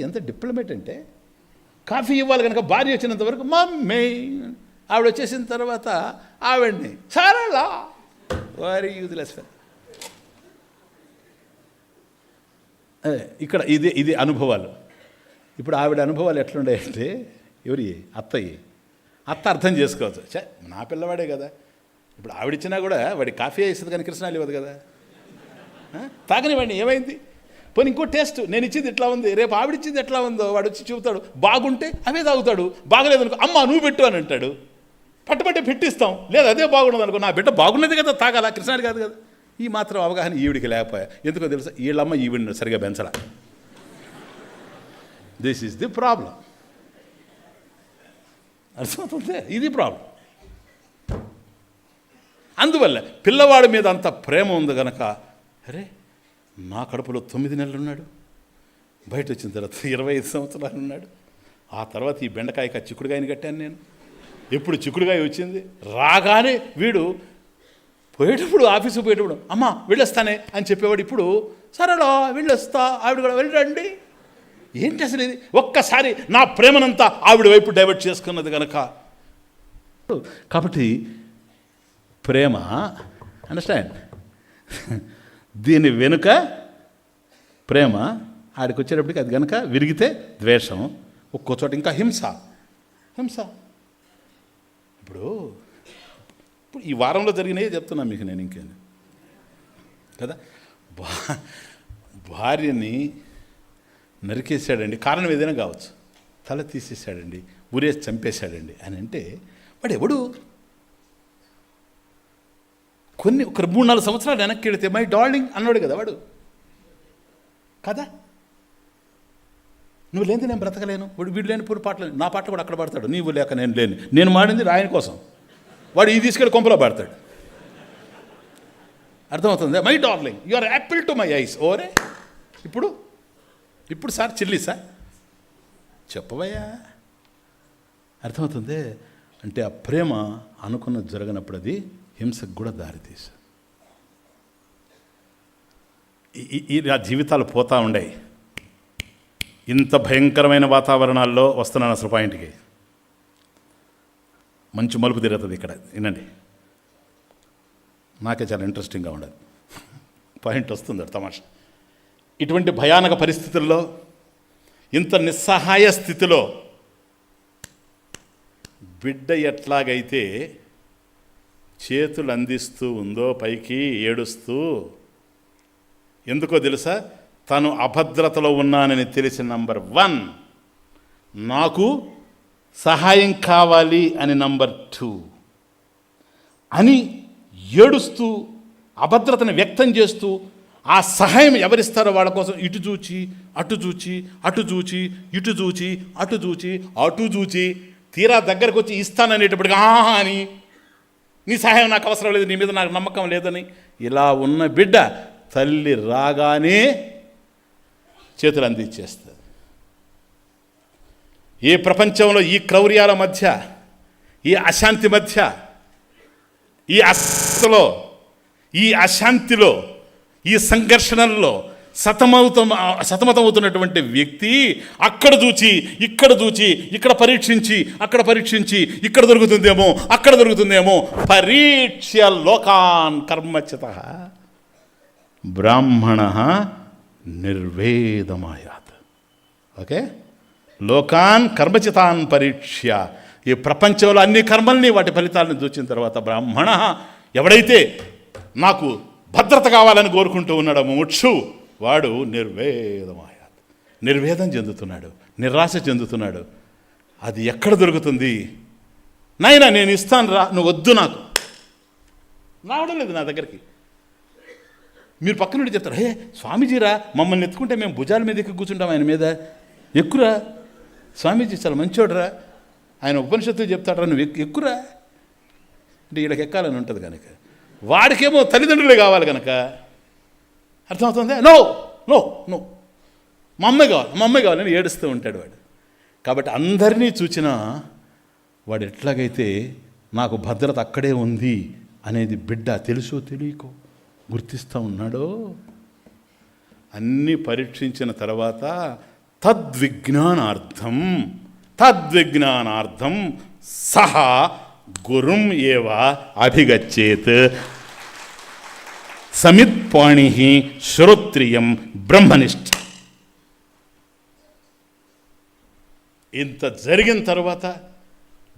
ఎంత డిప్లొమేట్ అంటే, కాఫీ ఇవ్వాలి కనుక భార్య వచ్చినంత వరకు మమ్మీ, ఆవిడ వచ్చేసిన తర్వాత ఆవిడ్ని సరళ, వారి యూజ్లెస్. ఇక్కడ ఇది అనుభవాలు. ఇప్పుడు ఆవిడ అనుభవాలు ఎట్లుండాయంటే, ఎవరి అత్త అర్థం చేసుకోవచ్చు. నా పిల్లవాడే కదా, ఇప్పుడు ఆవిడిచ్చినా కూడా వాడి కాఫీ వేస్తుంది కానీ కృష్ణాలు ఇవ్వదు కదా. తాగనివ్వండి, ఏమైంది? పోనీ ఇంకో టేస్ట్, నేను ఇచ్చింది ఇట్లా ఉంది, రేపు ఆవిడిచ్చింది ఎట్లా ఉందో వాడు వచ్చి చూపుతాడు. బాగుంటే అవే తాగుతాడు, బాగలేదనుకో అమ్మ నువ్వు పెట్టు అని అంటాడు. పట్టుబట్టే పెట్టిస్తాం. లేదు అదే బాగుండదు అనుకో, నా బిడ్డ బాగున్నది కదా తాగాల, కృష్ణాడు కాదు కదా. ఈ మాత్రం అవగాహన ఈవిడికి లేకపోయా. ఎందుకో తెలుసా? వీళ్ళమ్మ ఈవిడిని సరిగా పెంచడా. This is the problem. అర్థమవుతుంది? ఇది ప్రాబ్లం. అందువల్ల పిల్లవాడి మీద అంత ప్రేమ ఉంది కనుక, అరే నా కడుపులో 9 నెలలు ఉన్నాడు, బయట వచ్చిన తర్వాత 25 సంవత్సరాలు ఉన్నాడు, ఆ తర్వాత ఈ బెండకాయక చిక్కుడుకాయని కట్టాను నేను. ఎప్పుడు చిక్కుడుకాయ వచ్చింది రాగానే వీడు పోయేటప్పుడు, ఆఫీసుకు పోయేటప్పుడు అమ్మ వెళ్ళొస్తానే అని చెప్పేవాడు. ఇప్పుడు సరేలా వెళ్ళొస్తా, ఆవిడ కూడా వెళ్ళండి. ఏంటి అసలు ఇది? ఒక్కసారి నా ప్రేమనంతా ఆవిడ వైపు డైవర్ట్ చేసుకున్నది కనుక. కాబట్టి ప్రేమ, అండర్స్టాండ్, దీని వెనుక ప్రేమ, ఆడికి వచ్చేటప్పటికి అది కనుక విరిగితే ద్వేషం, ఒక్కో చోట ఇంకా హింస. ఇప్పుడు ఈ వారంలో జరిగినవి చెప్తున్నా మీకు నేను, ఇంకేంది కదా. భార్యని నరికేశాడండి, కారణం ఏదైనా కావచ్చు, తల తీసేశాడండి, ఊరేసి చంపేశాడండి అని అంటే వాడు ఎవడు? ఒక 3-4 సంవత్సరాలు వెనక్కి వెళితే మై డార్లింగ్ అన్నాడు కదా వాడు, కదా. నువ్వు లేని నేను బ్రతకలేను, వీడు లేని పూర్తి పాటలు, నా పాటలు కూడా అక్కడ పాడతాడు. నీవు లేక నేను లేని, నేను మాడింది ఆయన కోసం, వాడు ఇది తీసుకెళ్ళి కొంపలో పాడతాడు. అర్థమవుతుంది? My darling you are apple to my eyes. ఓరే ఇప్పుడు సార్ చిల్లి సార్ చెప్పవయ్యా. అర్థమవుతుంది? అంటే ఆ ప్రేమ అనుకున్నది జరగనప్పుడు అది హింసకు కూడా దారితీసు. ఆ జీవితాలు పోతూ ఉండేవి. ఇంత భయంకరమైన వాతావరణాల్లో వస్తున్నాను అసలు పాయింట్కి. మంచి మలుపు తిరుగుతుంది ఇక్కడ, వినండి. నాకే చాలా ఇంట్రెస్టింగ్గా ఉండదు. పాయింట్ వస్తుంది తమాషా. ఇటువంటి భయానక పరిస్థితుల్లో, ఇంత నిస్సహాయ స్థితిలో బిడ్డ ఎట్లాగైతే చేతులు అందిస్తూ ఉందో పైకి ఏడుస్తూ, ఎందుకో తెలుసా? తను అభద్రతలో ఉన్నానని తెలిసిన నంబర్ 1, నాకు సహాయం కావాలి అని నంబర్ 2 అని ఏడుస్తూ అభద్రతను వ్యక్తం చేస్తూ ఆ సహాయం ఎవరిస్తారో వాళ్ళ కోసం ఇటు చూచి అటు చూచి అటు చూచి ఇటు చూచి అటు చూచి అటు చూచి తీరా దగ్గరకు వచ్చి ఇస్తాననేటప్పటికి ఆహా అని నీ సహాయం నాకు అవసరం లేదు, నీ మీద నాకు నమ్మకం లేదని ఇలా ఉన్న బిడ్డ తల్లి రాగానే చేతులు అందించేస్తుంది. ఏ ప్రపంచంలో ఈ క్రౌర్యాల మధ్య, ఈ అశాంతి మధ్య, ఈ ఈ అశాంతిలో, ఈ సంఘర్షణల్లో సతమతమవుతున్నటువంటి వ్యక్తి అక్కడ చూచి ఇక్కడ చూచి ఇక్కడ పరీక్షించి అక్కడ పరీక్షించి ఇక్కడ దొరుకుతుందేమో అక్కడ దొరుకుతుందేమో పరీక్ష లోకాన్ కర్మచితః బ్రాహ్మణ నిర్వేదమాయాత్. ఓకే, లోకాన్ కర్మచితాన్ పరీక్ష. ఈ ప్రపంచంలో అన్ని కర్మల్ని వాటి ఫలితాలను చూసిన తర్వాత బ్రాహ్మణ, ఎవడైతే నాకు భద్రత కావాలని కోరుకుంటూ ఉన్నాడో ముముక్షు, వాడు నిర్వేదమాయాత్, నిర్వేదం చెందుతున్నాడు, నిరాశ చెందుతున్నాడు. అది ఎక్కడ దొరుకుతుంది? నాయనా నేను ఇస్తాను రా, నువ్వు వద్దు, నాకు రావడం లేదు నా దగ్గరికి. మీరు పక్క నుండి చెప్తారు, హే స్వామీజీరా, మమ్మల్ని ఎత్తుకుంటే మేము భుజాల మీద ఎక్కి కూర్చుంటాం, ఆయన మీద ఎక్కురా, స్వామీజీ చాలా మంచోడరా, ఆయన ఉపనిషత్తు చెప్తాడరా, నువ్వు ఎక్కురా అంటే వీళ్ళకి ఎక్కాలని ఉంటుంది కనుక. వాడికేమో తల్లిదండ్రులే కావాలి కనుక, అర్థమవుతుందా? నో నో నో, మా అమ్మాయి కావాలని ఏడుస్తూ ఉంటాడు వాడు. కాబట్టి అందరినీ చూసినా వాడు ఎట్లాగైతే నాకు భద్రత అక్కడే ఉంది అనేది బిడ్డ తెలుసో తెలియకో గుర్తిస్తూ ఉన్నాడో, అన్నీ పరీక్షించిన తర్వాత తద్విజ్ఞానార్థం సహా గురుం ఏవ అభిగచ్చేత్ సమిత్పాణి శ్రోత్రియం బ్రహ్మనిష్ఠ. ఇంత జరిగిన తర్వాత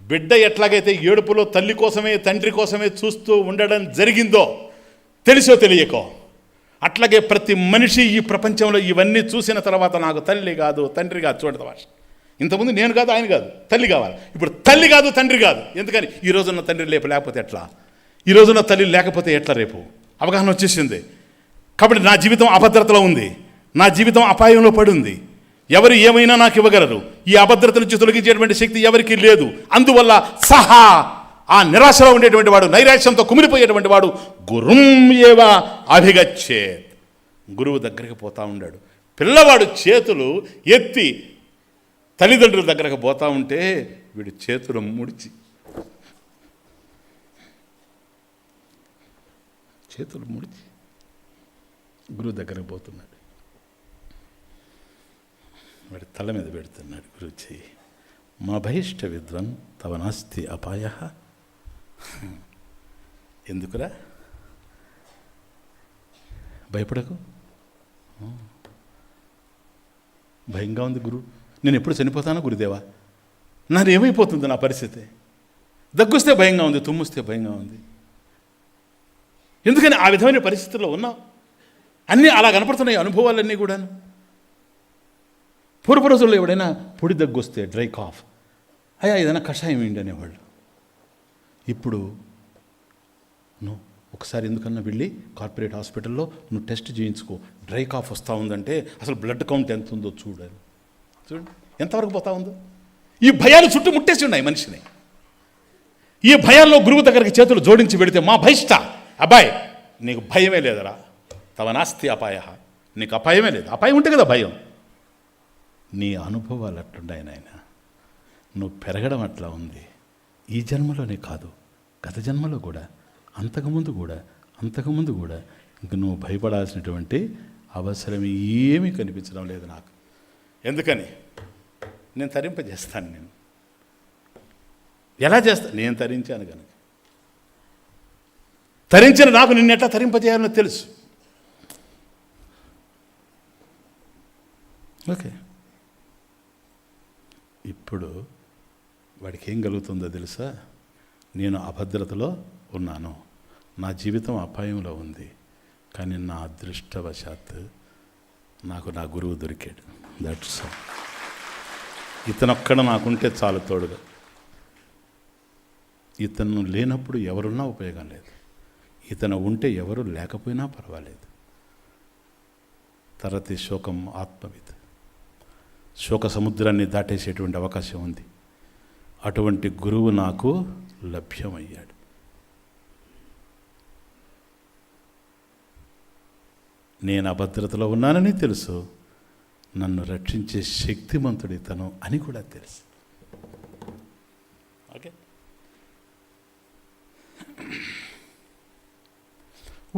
బిడ్డ ఎట్లాగైతే ఏడుపులో తల్లి కోసమే తండ్రి కోసమే చూస్తూ ఉండడం జరిగిందో తెలుసో తెలియకో, అట్లాగే ప్రతి మనిషి ఈ ప్రపంచంలో ఇవన్నీ చూసిన తర్వాత నాకు తల్లి కాదు తండ్రి కాదు, చూడదు భాష. ఇంతకుముందు నేను కాదు ఆయన కాదు, తల్లి కావాలి. ఇప్పుడు తల్లి కాదు తండ్రి కాదు. ఎందుకని? ఈ రోజున్న తండ్రి లేకపోతే ఎట్లా, ఈ రోజున్న తల్లి లేకపోతే ఎట్లా రేపు అవగాహన వచ్చేసింది. కాబట్టి నా జీవితం అభద్రతలో ఉంది, నా జీవితం అపాయంలో పడి ఉంది. ఎవరు ఏమైనా నాకు ఇవ్వగలరు, ఈ అభద్రత నుంచి తొలగించేటువంటి శక్తి ఎవరికీ లేదు. అందువల్ల సహా ఆ నిరాశలో ఉండేటువంటి వాడు, నైరాశ్యంతో కుమిలిపోయేటువంటి వాడు గురుం ఏవ అభిగచ్చేత్, గురువు దగ్గరికి పోతా ఉన్నాడు. పిల్లవాడు చేతులు ఎత్తి తల్లిదండ్రుల దగ్గరకు పోతా ఉంటే వీడు చేతులు ముడిచి గురువు దగ్గరకు పోతున్నాడు. వాడి తల మీద పెడుతున్నాడు గురువు చెయ్యి. మా బహిష్ట విద్వన్ తవ నాస్తి అపాయ. ఎందుకురా భయపడకు, భయంగా ఉంది గురువు, నేను ఎప్పుడు చనిపోతానో గురుదేవా, నాది ఏమైపోతుంది నా పరిస్థితి, దగ్గొస్తే భయంగా ఉంది, తుమ్ముస్తే భయంగా ఉంది. ఎందుకని ఆ విధమైన పరిస్థితుల్లో ఉన్నావు? అన్నీ అలా కనపడుతున్నాయి అనుభవాలన్నీ కూడాను. పూర్వ రోజుల్లో ఎవడైనా పొడి దగ్గొస్తే డ్రై కాఫ్, అయ్యా ఏదైనా కషాయం ఏంటి అనేవాళ్ళు. ఇప్పుడు నువ్వు ఒకసారి ఎందుకన్నా వెళ్ళి కార్పొరేట్ హాస్పిటల్లో నువ్వు టెస్ట్ చేయించుకో, డ్రై కాఫ్ వస్తూ ఉందంటే అసలు బ్లడ్ కౌంట్ ఎంత ఉందో చూడాలి. చూడండి ఎంతవరకు పోతా ఉందో. ఈ భయాలు చుట్టూ ముట్టేసి ఉన్నాయి మనిషిని. ఈ భయాల్లో గురువు దగ్గరికి చేతులు జోడించి పెడితే మా భయిష్ట, అబ్బాయి నీకు భయమే లేదరా, తవ నాస్తి అపాయ, నీకు అపాయమే లేదు. అపాయం ఉంటే కదా భయం. నీ అనుభవాలు అట్లున్నాయి నాయన, నువ్వు పెరగడం అట్లా ఉంది. ఈ జన్మలోనే కాదు, గత జన్మలో కూడా, అంతకుముందు కూడా ఇంక నువ్వు భయపడాల్సినటువంటి అవసరం ఏమీ కనిపించడం లేదు నాకు. ఎందుకని? నేను తరింపజేస్తాను. నేను ఎలా చేస్తాను? నేను తరించాను కనుక. తరించిన నాకు నిన్నెట్లా తరింపజేయాలో తెలుసు. ఓకే, ఇప్పుడు వాడికి ఏం కలుగుతుందో తెలుసా? నేను అభద్రతలో ఉన్నాను, నా జీవితం అపాయంలో ఉంది, కానీ నా అదృష్టవశాత్తు నాకు నా గురువు దొరికాడు. That's all. ఇతనొక్కడ నాకుంటే చాలు తోడుగా. ఇతను లేనప్పుడు ఎవరున్నా ఉపయోగం లేదు, ఇతను ఉంటే ఎవరు లేకపోయినా పర్వాలేదు. తరతి శోకం ఆత్మవిత్. శోక సముద్రాన్ని దాటేసేటువంటి అవకాశం ఉంది. అటువంటి గురువు నాకు లభ్యమయ్యాడు. నేను అభద్రతలో ఉన్నానని తెలుసు, నన్ను రక్షించే శక్తిమంతుడు ఇతను అని కూడా తెలుసు. ఓకే.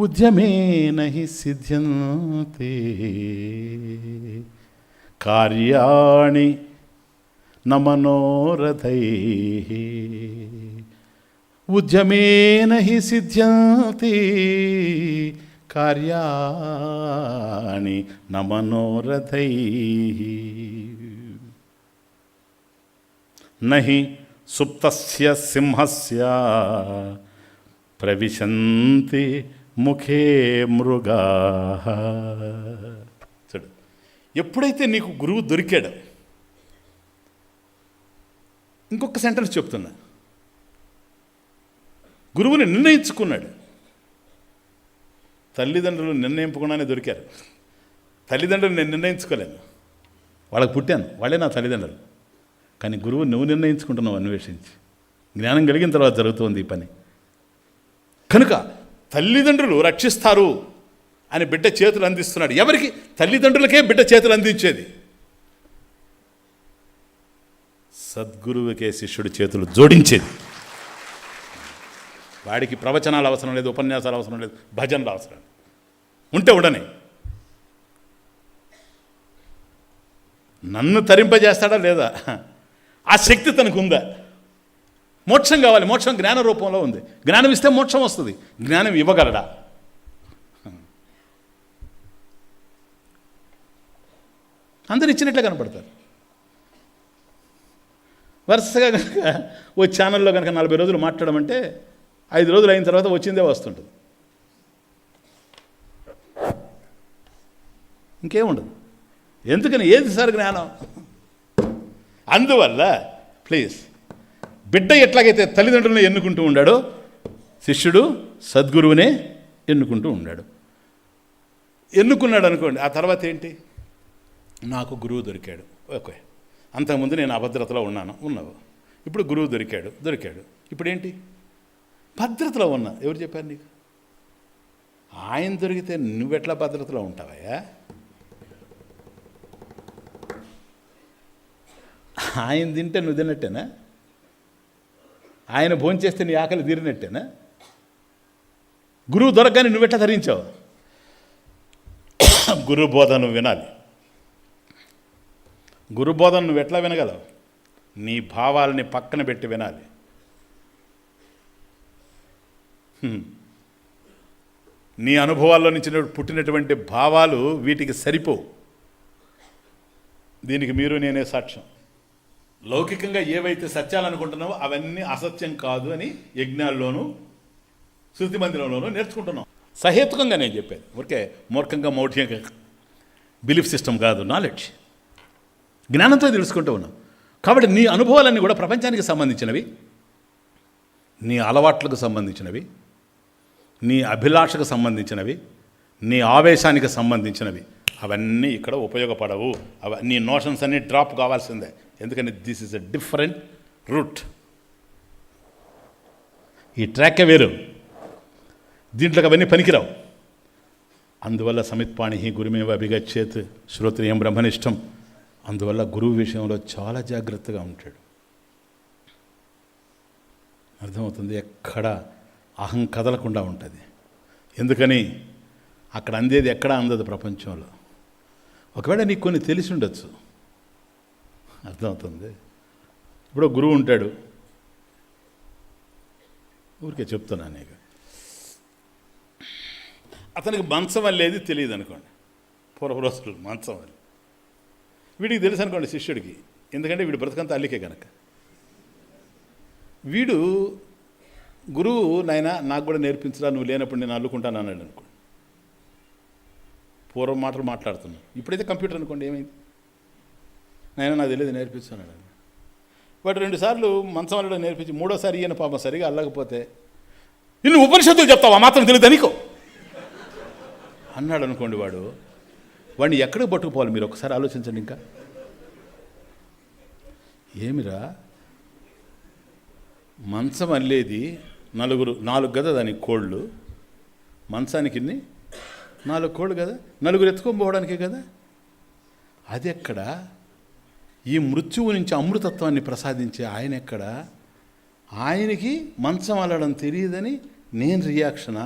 ఉద్యమేన హి సిద్ధ్యంతే కార్యాణి న మనోరథైః. ఉద్యమేన హి సిద్ధ్యంతే కార్యాణి న మనోరథైః. నహి సుప్తస్య సింహస్య ప్రవిశంతి ముఖే మృగాః. చూడు, ఎప్పుడైతే నీకు గురువు దొరికాడు, ఇంకొక సెంటెన్స్ చెప్తున్నా, గురువుని నిర్ణయించుకున్నాడు. తల్లిదండ్రులు నిర్ణయింపకుండానే దొరికారు. తల్లిదండ్రులు నేను నిర్ణయించుకోలేను, వాళ్ళకి పుట్టాను, వాళ్ళే నా తల్లిదండ్రులు. కానీ గురువు నువ్వు నిర్ణయించుకుంటున్నావు అన్వేషించి. జ్ఞానం కలిగిన తర్వాత జరుగుతుంది ఈ పని. కనుక తల్లిదండ్రులు రక్షిస్తారు అని బిడ్డ చేతులు అందిస్తున్నాడు. ఎవరికి? తల్లిదండ్రులకే బిడ్డ చేతులు అందించేది. సద్గురువుకే శిష్యుడి చేతులు జోడించేది. వాడికి ప్రవచనాలు అవసరం లేదు, ఉపన్యాసాలు అవసరం లేదు, భజనలు అవసరం ఉంటే ఉండని. నన్ను తరింపజేస్తాడా లేదా? ఆ శక్తి తనకు ఉందా? మోక్షం కావాలి, మోక్షం జ్ఞాన రూపంలో ఉంది. జ్ఞానం ఇస్తే మోక్షం వస్తుంది. జ్ఞానం ఇవ్వగలడా? అందరు ఇచ్చినట్లే కనపడతారు. వరుసగా కనుక ఓ ఛానల్లో కనుక 40 రోజులు మాట్లాడమంటే 5 రోజులు అయిన తర్వాత వచ్చిందే వస్తుంటుంది, ఇంకేముండదు. ఎందుకని? ఏది సార్ జ్ఞానం? అందువల్ల ప్లీజ్, బిడ్డ ఎట్లాగైతే తల్లిదండ్రులను ఎన్నుకుంటూ ఉన్నాడో, శిష్యుడు సద్గురువునే ఎన్నుకుంటూ ఉన్నాడు. ఎన్నుకున్నాడు అనుకోండి, ఆ తర్వాత ఏంటి? నాకు గురువు దొరికాడు. ఓకే, అంతకుముందు నేను అభద్రతలో ఉన్నావు. ఇప్పుడు గురువు దొరికాడు. ఇప్పుడు ఏంటి? భద్రతలో ఉన్నా. ఎవరు చెప్పారు నీకు? ఆయన దొరికితే నువ్వెట్లా భద్రతలో ఉంటావయ్యా? ఆయన తింటే నువ్వు తిన్నట్టేనా? ఆయన భోంచేస్తే నీ ఆకలి తీరినట్టేనా? గురువు దొరకగానే నువ్వెట్లా ధరించావు? గురు బోధ నువ్వు వినాలి. గురు బోధన నువ్వు ఎట్లా వినగలవు? నీ భావాలని పక్కన పెట్టి వినాలి. నీ అనుభవాల్లో నుంచి పుట్టినటువంటి భావాలు వీటికి సరిపోవు. దీనికి మీరు నేనే సాక్ష్యం. లౌకికంగా ఏవైతే సత్యాలు అనుకుంటున్నావో అవన్నీ అసత్యం కాదు అని యజ్ఞాల్లోనూ శృతి మందిరంలోనూ నేర్చుకుంటున్నాం. సహేతుకంగా నేను చెప్పేది, ఊరికే మూర్ఖంగా మౌఢ్యంగా బిలీఫ్ సిస్టమ్ కాదు, నాలెడ్జ్, జ్ఞానంతో తెలుసుకుంటూ ఉన్నాం. కాబట్టి నీ అనుభవాలన్నీ కూడా ప్రపంచానికి సంబంధించినవి, నీ అలవాట్లకు సంబంధించినవి, నీ అభిలాషకు సంబంధించినవి, నీ ఆవేశానికి సంబంధించినవి. అవన్నీ ఇక్కడ ఉపయోగపడవు. నీ నోషన్స్ అన్నీ డ్రాప్ కావాల్సిందే. ఎందుకని? This is a different route. ఈ ట్రాకే వేరు, దీంట్లోకి అవన్నీ పనికిరావు. అందువల్ల సమిత్పాణి గురుమేవ అభిగచ్చేత్ శ్రోత్రియం బ్రహ్మనిష్టం. అందువల్ల గురువు విషయంలో చాలా జాగ్రత్తగా ఉంటాడు. అర్థమవుతుంది? ఎక్కడ అహం కదలకుండా ఉంటుంది. ఎందుకని? అక్కడ అందేది ఎక్కడా అందదు ప్రపంచంలో. ఒకవేళ నీకు కొన్ని తెలిసి ఉండొచ్చు. అర్థమవుతుంది? ఇప్పుడు గురువు ఉంటాడు, ఊరికే చెప్తున్నాను నీకు, అతనికి మంచం వల్లేది తెలియదు అనుకోండి. పూర్వ రోజులు మంచం వల్లి వీడికి తెలుసు అనుకోండి, శిష్యుడికి. ఎందుకంటే వీడు బ్రతకంతా అల్లికే కనుక. వీడు గురువు, నాయన నాకు కూడా నేర్పించరా, నువ్వు లేనప్పుడు నేను అల్లుకుంటాను అన్నాడు అనుకోండి. పూర్వం మాటలు మాట్లాడుతున్నాను. ఇప్పుడైతే కంప్యూటర్ అనుకోండి, ఏమైంది? నాకు తెలియదు నేర్పిస్తున్నాడు. వాడు 2 సార్లు మంచం అల్లడం నేర్పించి 3వ సారి ఈయన పాపం సరిగా అల్లకపోతే నిన్ను ఉపనిషత్తులు చెప్తావా మాత్రం తెలియదు నీకు అన్నాడు అనుకోండి. వాడిని ఎక్కడికి పట్టుకుపోవాలి మీరు ఒకసారి ఆలోచించండి. ఇంకా ఏమిరా మంచం అల్లేది 4 కదా దానికి కోళ్ళు, మంచానికి 4 కోళ్ళు కదా, 4 ఎత్తుకొని పోవడానికే కదా. అది ఎక్కడ ఈ మృత్యువు నుంచి అమృతత్వాన్ని ప్రసాదించే ఆయన ఎక్కడ? ఆయనకి మంచం అల్లడం తెలియదని నేను రియాక్షనా?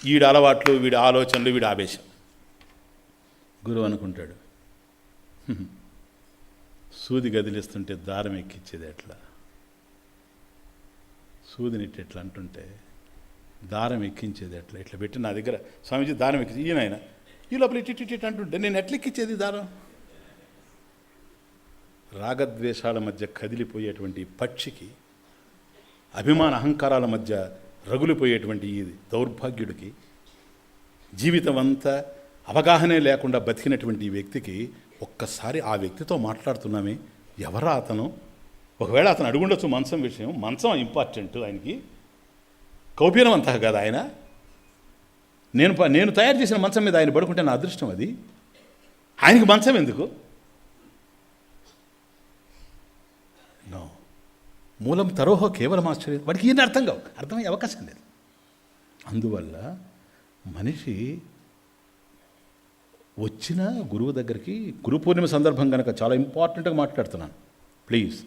వీడి అలవాట్లు, వీడి ఆలోచనలు, వీడి ఆవేశం. గురువు అనుకుంటాడు సూది గదిలిస్తుంటే దారం ఎక్కించేది ఎట్లా, సూదినిట్టి ఎట్లా అంటుంటే దారం ఎక్కించేది ఎట్లా, ఇట్లా పెట్టి నా దగ్గర స్వామీజీ దారం ఎక్కించి ఈయన ఈ లోపల ఇట్టి అంటుంటే నేను ఎట్లా ఎక్కించేది దారం? రాగద్వేషాల మధ్య కదిలిపోయేటువంటి పక్షికి, అభిమాన అహంకారాల మధ్య రగులిపోయేటువంటి ఈ దౌర్భాగ్యుడికి, జీవితం అంతా అవగాహనే లేకుండా బతికినటువంటి ఈ వ్యక్తికి ఒక్కసారి ఆ వ్యక్తితో మాట్లాడుతున్నామే, ఎవరా అతను? ఒకవేళ అతను అడుగుండొచ్చు మంచం విషయం, మంచం ఇంపార్టెంట్ ఆయనకి, కౌపీనం అంతా కదా ఆయన. నేను తయారు చేసిన మంచం మీద ఆయన పడుకుంటే నా అదృష్టం అది, ఆయనకి మంచం ఎందుకు? నో, మూలం తరోహో కేవలం ఆశ్చర్యం. వాడికి ఈయన అర్థమయ్యే అవకాశం లేదు. అందువల్ల మనిషి వచ్చిన గురువు దగ్గరికి, గురు పూర్ణిమ సందర్భం కనుక చాలా ఇంపార్టెంట్గా మాట్లాడుతున్నాను ప్లీజ్.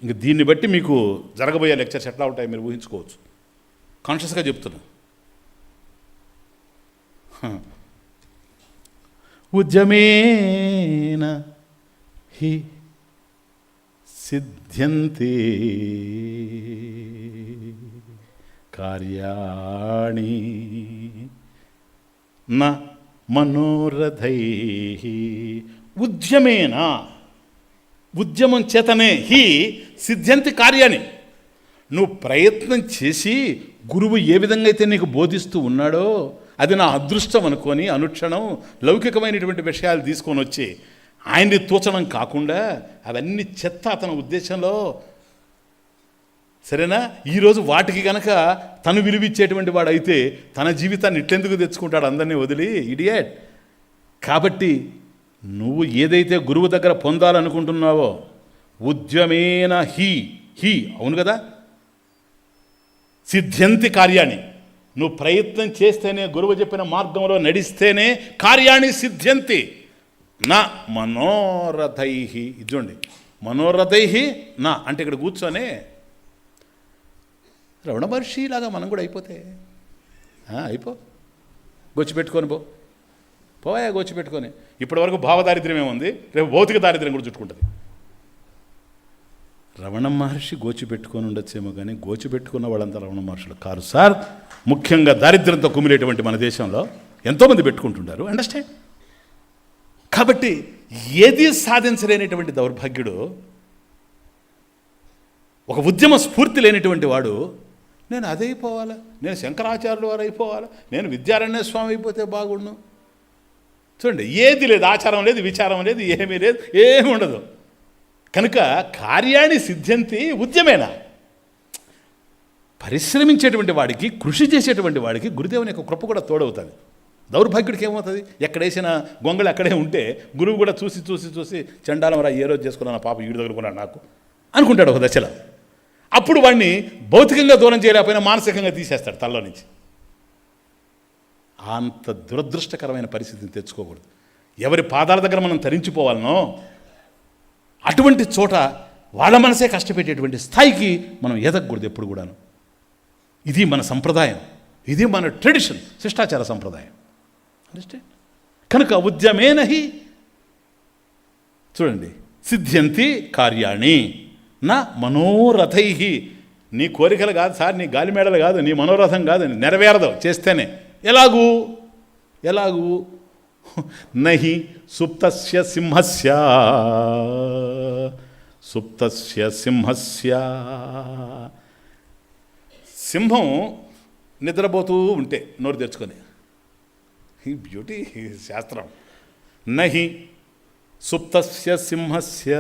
ఇంక దీన్ని బట్టి మీకు జరగబోయే లెక్చర్స్ ఎట్లా ఉంటాయి మీరు ఊహించుకోవచ్చు. కాన్షియస్గా చెప్తున్నా. ఉద్యమేన హి సిద్ధ్యంతే కార్యాణి న మనోరథై. ఉద్యమేన, ఉద్యమం చేతనే, హి సిద్ధ్యంతి కార్యాన్ని, నువ్వు ప్రయత్నం చేసి గురువు ఏ విధంగా అయితే నీకు బోధిస్తూ ఉన్నాడో అది నా అదృష్టం అనుకొని అనుక్షణం లౌకికమైనటువంటి విషయాలు తీసుకొని వచ్చి ఆయన్ని తూచడం కాకుండా అవన్నీ చెత్త అతని ఉద్దేశంలో. సరేనా? ఈరోజు వాటికి గనక తను విలువిచ్చేటువంటి వాడు అయితే తన జీవితాన్ని ఇట్లెందుకు తెచ్చుకుంటాడు అందరినీ వదిలి, ఇడియట్. కాబట్టి నువ్వు ఏదైతే గురువు దగ్గర పొందాలనుకుంటున్నావో ఉద్యమేన హి అవును కదా, సిద్ధ్యంతి కార్యాన్ని, నువ్వు ప్రయత్నం చేస్తేనే, గురువు చెప్పిన మార్గంలో నడిస్తేనే కార్యాన్ని సిద్ధ్యంతి నా మనోరథై. ఇదిగోండి, మనోరథై నా అంటే ఇక్కడ కూర్చొనే రమణ మహర్షి లాగా మనం కూడా అయిపోతే గొచ్చిపెట్టుకొని పోయా గొచ్చిపెట్టుకొని. ఇప్పటి వరకు భావదారిద్ర్యం ఏముంది, రేపు భౌతిక దారిద్ర్యం కూడా చుట్టుకుంటుంది. రమణ మహర్షి గోచిపెట్టుకొని ఉండొచ్చేమో కానీ గోచిపెట్టుకున్న వాళ్ళంతా రమణ మహర్షులు కారు సార్. ముఖ్యంగా దారిద్ర్యంతో కుమిలేటువంటి మన దేశంలో ఎంతోమంది పెట్టుకుంటుంటారు. అండర్స్టాండ్? కాబట్టి ఏది సాధించలేనటువంటి దౌర్భాగ్యుడు, ఒక ఉద్యమ స్ఫూర్తి లేనటువంటి వాడు, నేను అదైపోవాలా, నేను శంకరాచార్యుల వారు అయిపోవాలా, నేను విద్యారణ్య స్వామి అయిపోతే బాగుండు. చూడండి, ఏది లేదు, ఆచారం లేదు, విచారం లేదు, ఏమీ లేదు, ఏమి ఉండదు. కనుక కార్యాన్ని సిద్ధ్యంతి ఉద్యమేనా. పరిశ్రమించేటువంటి వాడికి, కృషి చేసేటువంటి వాడికి గురుదేవుని యొక్క కృప కూడా తోడవుతుంది. దౌర్భాగ్యుడికి ఏమవుతుంది, ఎక్కడేసిన గొంగళి అక్కడే ఉంటే గురువు కూడా చూసి చూసి చూసి చండాలం రా, ఏ రోజు చేసుకున్నాను పాప ఈడు తగులుకున్నాడు నాకు అనుకుంటాడు ఒక దశలో. అప్పుడు వాడిని భౌతికంగా దూరం చేయలేకపోయినా మానసికంగా తీసేస్తాడు తల్లో నుంచి. అంత దురదృష్టకరమైన పరిస్థితిని తెచ్చుకోకూడదు. ఎవరి పాదాల దగ్గర మనం తరించిపోవాలనో అటువంటి చోట వాళ్ళ మనసే కష్టపెట్టేటువంటి స్థాయికి మనం ఎదగకూడదు ఎప్పుడు కూడాను. ఇది మన సంప్రదాయం, ఇది మన ట్రెడిషన్, శిష్టాచార సంప్రదాయం. అండర్స్టాండ్? కనుక ఉద్యమేనహి, చూడండి, సిద్ధ్యంతి కార్యాణి నా మనోరథై. నీ కోరికలు కాదు సార్, నీ గాలిమేడలు కాదు, నీ మనోరథం కాదు, నెరవేరదు చేస్తేనే. ఎలాగూ నహి సుప్తస్య సింహస్య. సింహం నిద్రపోతూ ఉంటే నోరు తెచ్చుకొని, ఈ బ్యూటీ శాస్త్రం. నహి సుప్తస్య సింహస్య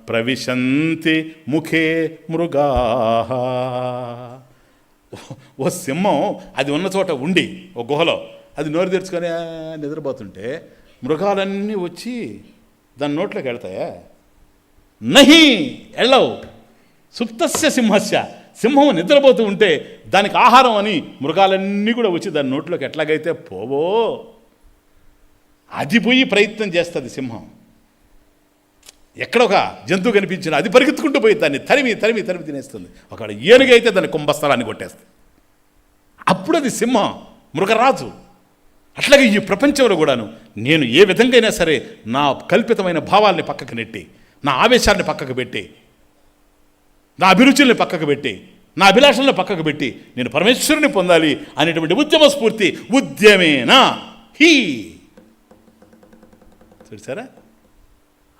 ప్రవిశంతి ముఖే మృగాః. ఓ సింహం అది ఉన్న చోట ఉండి ఓ గుహలో అది నోరు తెరుచుకొని నిద్రపోతుంటే మృగాలన్నీ వచ్చి దాని నోట్లోకి వెళ్తాయా? నహి, ఎళ్ళవు. సుప్తస్య సింహస్య, సింహం నిద్రపోతూ ఉంటే దానికి ఆహారం అని మృగాలన్నీ కూడా వచ్చి దాని నోట్లోకి ఎట్లాగైతే పోవో అది పోయి ప్రయత్నం చేస్తుంది సింహం. ఎక్కడ ఒక జంతువు కనిపించినా అది పరిగెత్తుకుంటూ పోయి దాన్ని తరిమి తరిమి తరిమి తినేస్తుంది. ఒకవేళ ఏనుగైతే దాన్ని కుంభస్థలాన్ని కొట్టేస్తుంది. అప్పుడు అది సింహం, మృగరాజు. అట్లాగే ఈ ప్రపంచంలో కూడాను నేను ఏ విధంగా అయినా సరే నా కల్పితమైన భావాల్ని పక్కకు నెట్టి, నా ఆవేశాన్ని పక్కకు పెట్టి, నా అభిరుచుల్ని పక్కకు పెట్టి, నా అభిలాషలను పక్కకు పెట్టి నేను పరమేశ్వరుని పొందాలి అనేటువంటి ఉద్యమ స్ఫూర్తి ఉద్యమేనా హీ. చూసారా?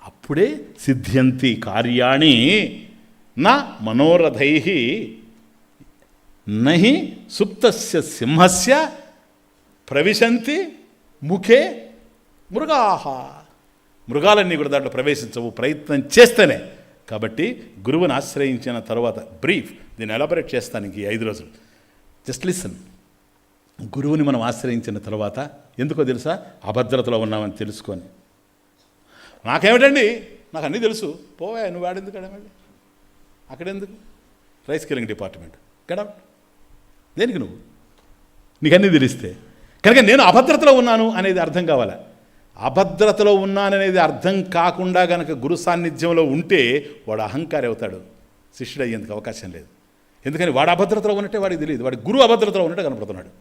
అప్పుడే సిద్ధ్యంతి కార్యాణి నా మనోరథై నహి సుప్తస్య సింహస్య ప్రవిశంతి ముఖే మృగాః. మృగాలన్నీ కూడా దాంట్లో ప్రవేశించవు ప్రయత్నం చేస్తేనే. కాబట్టి గురువుని ఆశ్రయించిన తర్వాత బ్రీఫ్ దీన్ని ఎలాబరేట్ చేస్తాను ఈ 5 రోజులు. Just listen. గురువుని మనం ఆశ్రయించిన తర్వాత ఎందుకో తెలుసా? అభద్రతలో ఉన్నామని తెలుసుకొని. నాకేమిటండి, నాకు అన్నీ తెలుసు. పోవా, నువ్వు ఆడెందుకు అడగండి, అక్కడెందుకు? రైస్ కిల్లింగ్ డిపార్ట్మెంట్ గడవ, దేనికి నువ్వు? నీకు అన్నీ తెలిస్తే. కనుక నేను అభద్రతలో ఉన్నాను అనేది అర్థం కావాలా? అభద్రతలో ఉన్నాననేది అర్థం కాకుండా గనక గురు సాన్నిధ్యంలో ఉంటే వాడు అహంకారి అవుతాడు, శిష్యుడు అయ్యేందుకు అవకాశం లేదు. ఎందుకని వాడు అభద్రతలో ఉన్నట్టే వాడికి తెలియదు, వాడి గురువు అభద్రతలో ఉన్నట్టే కనపడుతున్నాడు.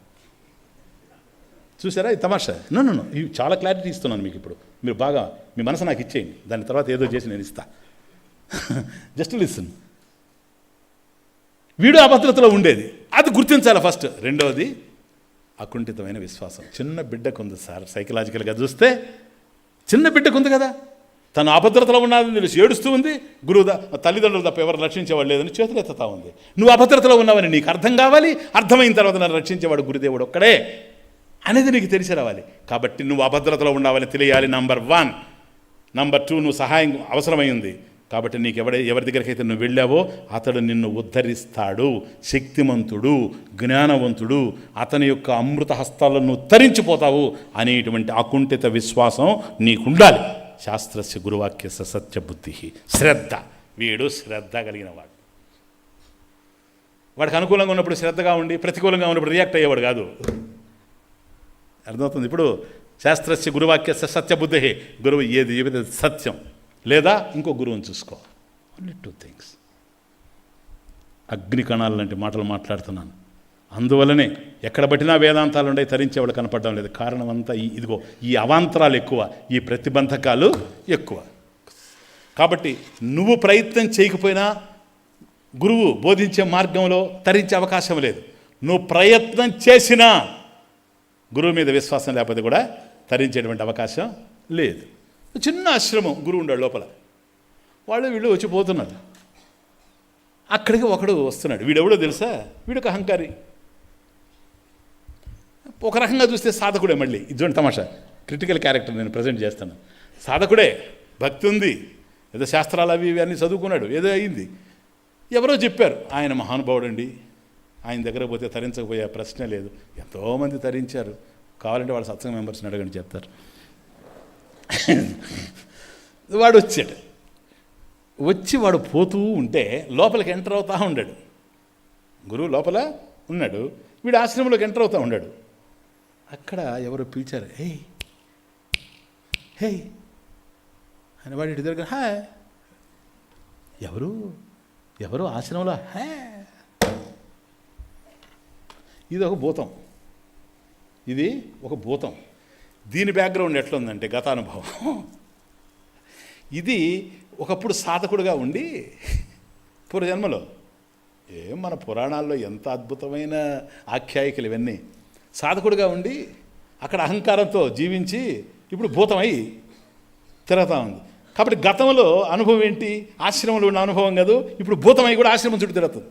చూసారా ఈ తమాషా? నో ఇవి చాలా క్లారిటీ ఇస్తున్నాను మీకు. ఇప్పుడు మీరు బాగా మీ మనసు నాకు ఇచ్చేయండి, దాని తర్వాత ఏదో చేసి నేను ఇస్తా. Just listen. వీడు అభద్రతలో ఉండేది అది గుర్తించాలి ఫస్ట్. రెండవది అకుంఠితమైన విశ్వాసం. చిన్న బిడ్డకు ఉంది సార్, సైకలాజికల్గా చూస్తే చిన్న బిడ్డకు ఉంది కదా, తను అభద్రతలో ఉన్నదని తెలిసి ఏడుస్తూ ఉంది. గురువు తల్లిదండ్రులు తప్ప ఎవరు రక్షించేవాడు లేదని చేతులు ఎత్తుతా ఉంది. నువ్వు అభద్రతలో ఉన్నావని నీకు అర్థం కావాలి. అర్థమైన తర్వాత నన్ను రక్షించేవాడు గురుదేవుడు ఒక్కడే అనేది నీకు తెలిసి రావాలి. కాబట్టి నువ్వు అభద్రతలో ఉండాలని తెలియాలి, నంబర్ 1. నంబర్ 2, నువ్వు సహాయం అవసరమైంది కాబట్టి నీకు ఎవరి దగ్గరికి అయితే నువ్వు వెళ్ళావో అతడు నిన్ను ఉద్ధరిస్తాడు. శక్తిమంతుడు, జ్ఞానవంతుడు, అతని యొక్క అమృత హస్తాలను నువ్వు తరించిపోతావు అనేటువంటి అకుంఠిత విశ్వాసం నీకుండాలి. శాస్త్రస్య గురువాక్యస్య సత్యబుద్ధి శ్రద్ధ. వీడు శ్రద్ధ కలిగిన వాడు. వాడికి అనుకూలంగా ఉన్నప్పుడు శ్రద్ధగా ఉండి ప్రతికూలంగా ఉన్నప్పుడు రియాక్ట్ అయ్యేవాడు కాదు. అర్థమవుతుంది? ఇప్పుడు శాస్త్రస్య గురువాక్యస్య సత్యబుద్ధి, గురువు ఏది సత్యం లేదా ఇంకో గురువుని చూసుకో. Only 2 things. అగ్ని కణాలు లాంటి మాటలు మాట్లాడుతున్నాను. అందువల్లనే ఎక్కడ పట్టినా వేదాంతాలు ఉండే తరించేవాడు కనపడడం లేదు. కారణం అంతా ఇదిగో ఈ అవాంతరాలు ఎక్కువ, ఈ ప్రతిబంధకాలు ఎక్కువ. కాబట్టి నువ్వు ప్రయత్నం చేయకపోయినా గురువు బోధించే మార్గంలో తరించే అవకాశం లేదు. నువ్వు ప్రయత్నం చేసినా గురువు మీద విశ్వాసం లేకపోతే కూడా తరించేటువంటి అవకాశం లేదు. చిన్న ఆశ్రమం, గురువు ఉన్నాడు లోపల, వాళ్ళు వీళ్ళు వచ్చి పోతున్నారు. అక్కడికి ఒకడు వస్తున్నాడు. వీడెవడో తెలుసా? వీడొక అహంకారి. ఒక రకంగా చూస్తే సాధకుడే. మళ్ళీ ఇటువంటి తమాషా, క్రిటికల్ క్యారెక్టర్ నేను ప్రజెంట్ చేస్తాను. సాధకుడే, భక్తి ఉంది, ఏదో శాస్త్రాలు అవి ఇవి అన్నీ చదువుకున్నాడు, ఏదో అయింది. ఎవరో చెప్పారు ఆయన మహానుభావుడు అండి, ఆయన దగ్గర పోతే తరించకపోయే ప్రశ్నే లేదు. ఎంతోమంది తరించారు, కావాలంటే వాళ్ళ సత్సంగ మెంబర్స్ని అడగండి చెప్తారు. వాడు వచ్చాడు. వచ్చి వాడు పోతూ ఉంటే లోపలికి ఎంటర్ అవుతూ ఉన్నాడు. గురువు లోపల ఉన్నాడు, వీడు ఆశ్రమంలోకి ఎంటర్ అవుతూ ఉన్నాడు. అక్కడ ఎవరో పిలిచారు, హే హే అని. వాడి దగ్గర హా, ఎవరు ఆశ్రమంలో హే. ఇది ఒక భూతం, ఇది ఒక భూతం. దీని బ్యాక్గ్రౌండ్ ఎట్లా ఉందంటే గతానుభవం. ఇది ఒకప్పుడు సాధకుడుగా ఉండి పూర్వజన్మలో మన పురాణాల్లో ఎంత అద్భుతమైన ఆఖ్యాయికలు ఇవన్నీ. సాధకుడుగా ఉండి అక్కడ అహంకారంతో జీవించి ఇప్పుడు భూతమై తిరుగుతూ ఉంది. కాబట్టి గతంలో అనుభవం ఏంటి? ఆశ్రమంలో ఉన్న అనుభవం కాదు, ఇప్పుడు భూతమై కూడా ఆశ్రమం చుట్టూ తిరుగుతుంది.